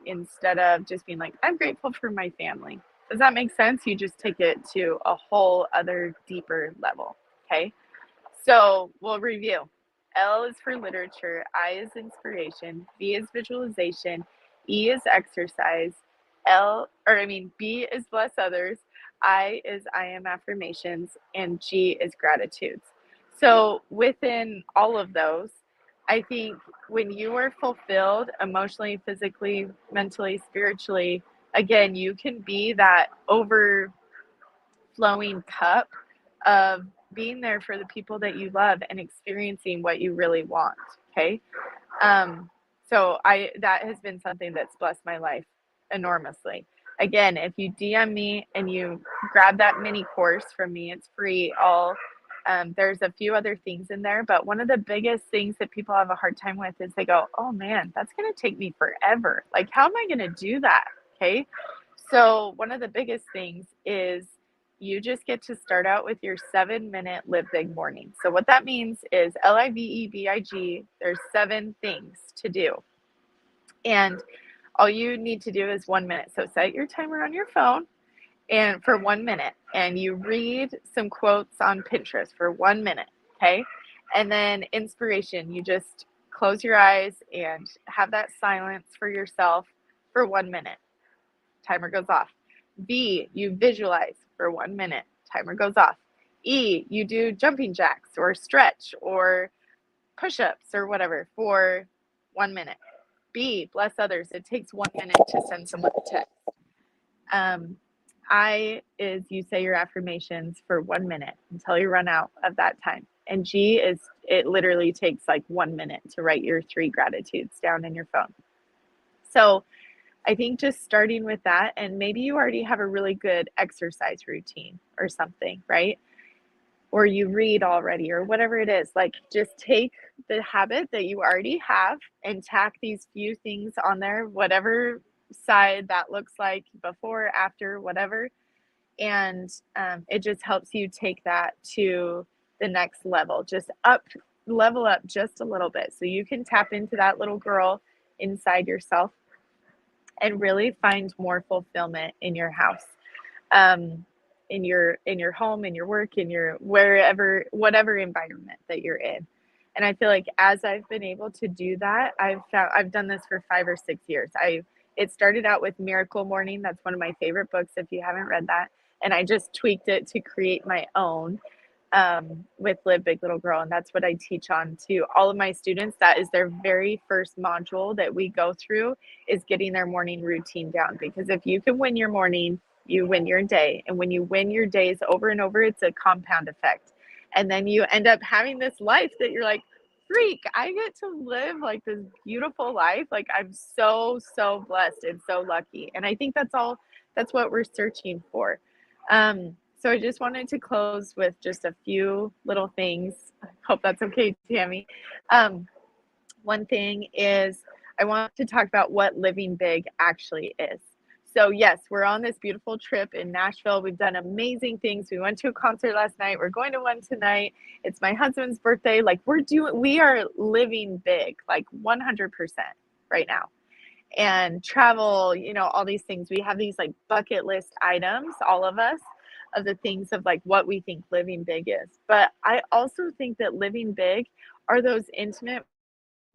instead of just being like, I'm grateful for my family. Does that make sense? You just take it to a whole other deeper level. Okay. So we'll review. L is for literature. I is inspiration. V is visualization. E is exercise. B is bless others. I is I am affirmations. And G is gratitudes. So within all of those, I think when you are fulfilled emotionally, physically, mentally, spiritually, again, you can be that overflowing cup of being there for the people that you love and experiencing what you really want. Okay. So that has been something that's blessed my life enormously. Again, if you DM me and you grab that mini course from me, it's free. There's a few other things in there, but one of the biggest things that people have a hard time with is they go, oh man, that's going to take me forever. Like, how am I going to do that? Okay. So one of the biggest things is you just get to start out with your 7-minute Live Big morning. So what that means is LIVEBIG, there's 7 things to do. And all you need to do is 1 minute. So set your timer on your phone and for 1 minute, and you read some quotes on Pinterest for 1 minute, okay? And then inspiration, you just close your eyes and have that silence for yourself for 1 minute. Timer goes off. B, you visualize for 1 minute. Timer goes off. E, you do jumping jacks or stretch or push-ups or whatever for 1 minute. B, bless others. It takes 1 minute to send someone a text. I is you say your affirmations for 1 minute until you run out of that time. And G is it literally takes like 1 minute to write your 3 gratitudes down in your phone. So I think just starting with that, and maybe you already have a really good exercise routine or something, right? Or you read already or whatever it is, like just take the habit that you already have and tack these few things on there, whatever side that looks like, before, after, whatever. And it just helps you take that to the next level, just level up just a little bit. So you can tap into that little girl inside yourself and really find more fulfillment in your house, in your home, in your work, in your whatever environment that you're in. And I feel like as I've been able to do that, I've done this for 5 or 6 years. It started out with Miracle Morning. That's one of my favorite books if you haven't read that. And I just tweaked it to create my own with Live Big Little Girl. And that's what I teach on to all of my students. That is their very first module that we go through, is getting their morning routine down. Because if you can win your morning, you win your day. And when you win your days over and over, it's a compound effect. And then you end up having this life that you're like, freak, I get to live like this beautiful life. Like I'm so blessed and so lucky. And I think that's what we're searching for. So I just wanted to close with just a few little things. I hope that's okay, Tammy. One thing is I want to talk about what living big actually is. So yes, we're on this beautiful trip in Nashville. We've done amazing things. We went to a concert last night. We're going to one tonight. It's my husband's birthday. Like we are living big, like 100% right now. And travel, all these things. We have these like bucket list items, all of us, of the things of like what we think living big is. But I also think that living big are those intimate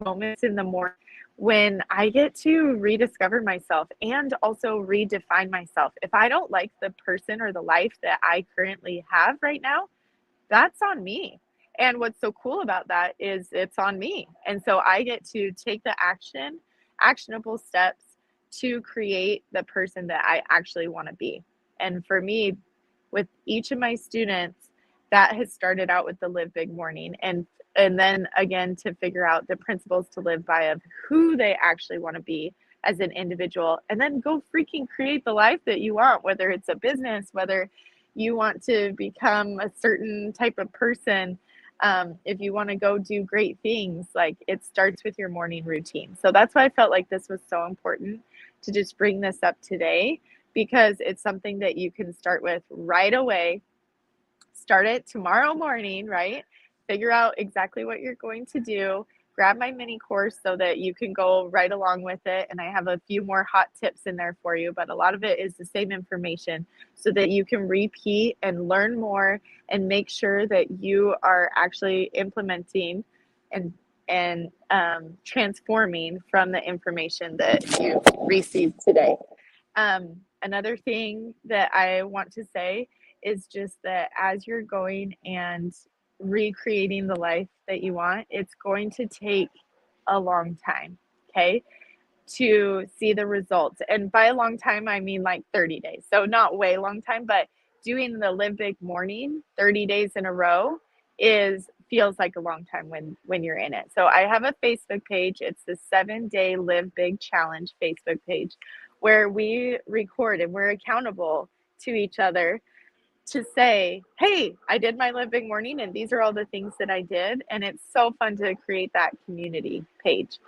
moments in the morning when I get to rediscover myself and also redefine myself. If I don't like the person or the life that I currently have right now, that's on me. And what's so cool about that is it's on me. And so I get to take the actionable steps to create the person that I actually want to be. And for me, with each of my students, that has started out with the Live Big morning. And then again, to figure out the principles to live by of who they actually want to be as an individual, and then go freaking create the life that you want, whether it's a business, whether you want to become a certain type of person. If you want to go do great things, like it starts with your morning routine. So that's why I felt like this was so important to just bring this up today, because it's something that you can start with right away. Start it tomorrow morning, right? Figure out exactly what you're going to do. Grab my mini course so that you can go right along with it. And I have a few more hot tips in there for you, but a lot of it is the same information so that you can repeat and learn more and make sure that you are actually implementing and transforming from the information that you've received today. Another thing that I want to say is just that as you're going and recreating the life that you want, it's going to take a long time, okay, to see the results. And by a long time, I mean like 30 days. So not way long time, but doing the Live Big morning 30 days in a row feels like a long time when you're in it. So I have a Facebook page. It's the 7-day Live Big Challenge Facebook page, where we record and we're accountable to each other to say, hey, I did my Live Big morning and these are all the things that I did. And it's so fun to create that community page.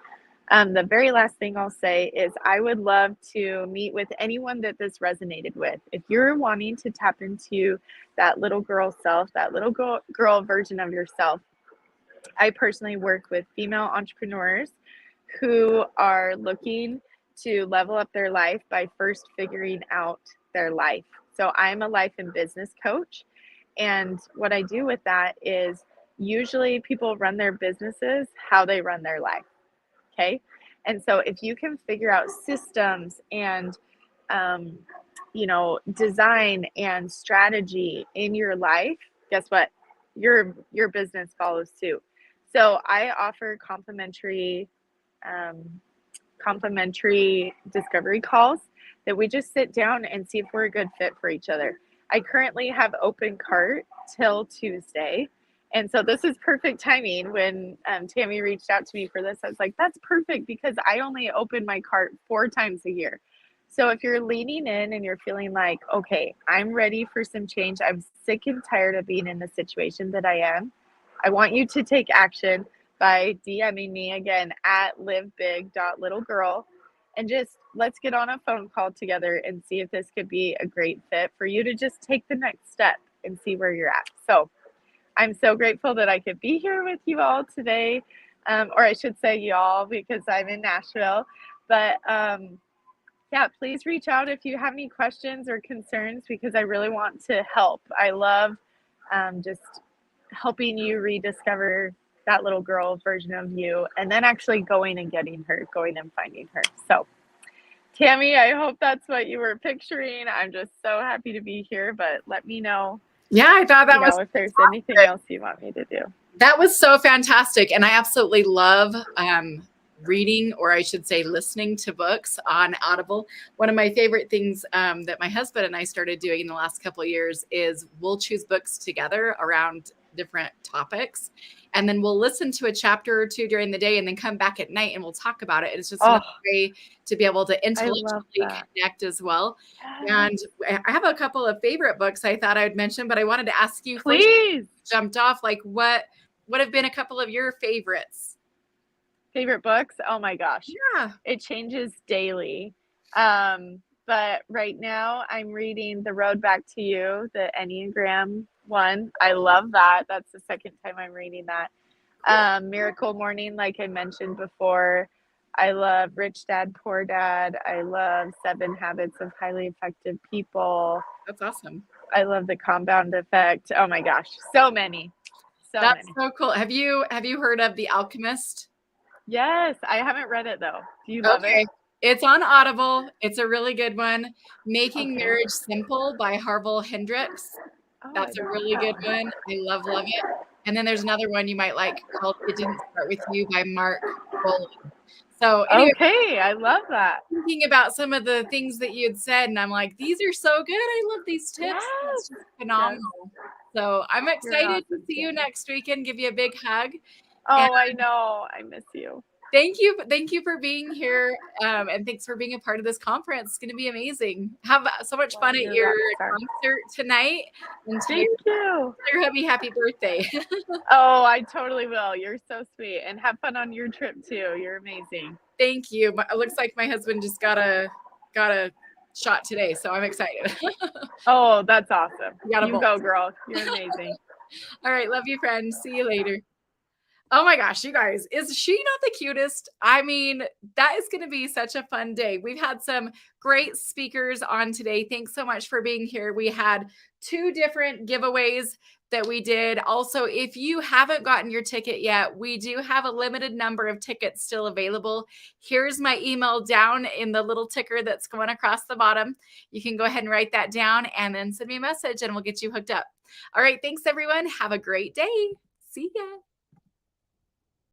The very last thing I'll say is I would love to meet with anyone that this resonated with. If you're wanting to tap into that little girl self, that little girl version of yourself, I personally work with female entrepreneurs who are looking to level up their life by first figuring out their life. So I'm a life and business coach. And what I do with that is usually people run their businesses how they run their life. Okay. And so if you can figure out systems and, design and strategy in your life, guess what? Your business follows too. So I offer complimentary discovery calls that we just sit down and see if we're a good fit for each other. I currently have open cart till Tuesday. And so this is perfect timing. When Tammy reached out to me for this, I was like, that's perfect because I only open my cart 4 times a year. So if you're leaning in and you're feeling like, okay, I'm ready for some change, I'm sick and tired of being in the situation that I am, I want you to take action by DMing me again at livebig.littlegirl, and just let's get on a phone call together and see if this could be a great fit for you to just take the next step and see where you're at. So I'm so grateful that I could be here with you all today, or I should say y'all because I'm in Nashville. But yeah, please reach out if you have any questions or concerns because I really want to help. I love just helping you rediscover that little girl version of you and then actually going and finding her. So Tammy, I hope that's what you were picturing. I'm just so happy to be here, but let me know. Yeah, I thought that was if there's anything else you want me to do. That was so fantastic. And I absolutely love reading, or I should say listening to books on Audible. One of my favorite things that my husband and I started doing in the last couple of years is we'll choose books together around different topics. And then we'll listen to a chapter or two during the day and then come back at night and we'll talk about it. It's just another way to be able to intellectually connect as well. And I have a couple of favorite books I thought I would mention, but I wanted to ask you please first, jumped off, like what have been a couple of your favorites? Favorite books? Oh my gosh. Yeah. It changes daily. But right now I'm reading The Road Back to You, the Enneagram one. I love that. That's the second time I'm reading that. Cool. Miracle Morning, like I mentioned before. I love Rich Dad, Poor Dad. I love 7 Habits of Highly Effective People. That's awesome. I love The Compound Effect. Oh my gosh. So many. That's so cool. Have you heard of The Alchemist? Yes. I haven't read it though. Do you love it? It's on Audible. It's a really good one. Making Marriage Simple by Harville Hendricks. That's a really good one. I love it. And then there's another one you might like called It Didn't Start With You by Mark Bolan. So anyway, okay, I love that. Thinking about some of the things that you had said, and I'm like, these are so good. I love these tips. Yes. It's just phenomenal. Yes. So I'm excited to see you next weekend. Give you a big hug. Oh, and I know. I miss you. Thank you for being here, and thanks for being a part of this conference. It's going to be amazing. Have so much fun at your concert tonight. And thank you. Happy birthday. Oh, I totally will. You're so sweet, and have fun on your trip too. You're amazing. Thank you. It looks like my husband just got a shot today, so I'm excited. Oh, that's awesome. You go, girl. You're amazing. All right, love you, friends. See you later. Oh my gosh, you guys, is she not the cutest? I mean, that is going to be such a fun day. We've had some great speakers on today. Thanks so much for being here. We had 2 different giveaways that we did. Also, if you haven't gotten your ticket yet, we do have a limited number of tickets still available. Here's my email down in the little ticker that's going across the bottom. You can go ahead and write that down and then send me a message and we'll get you hooked up. All right, thanks everyone. Have a great day. See ya.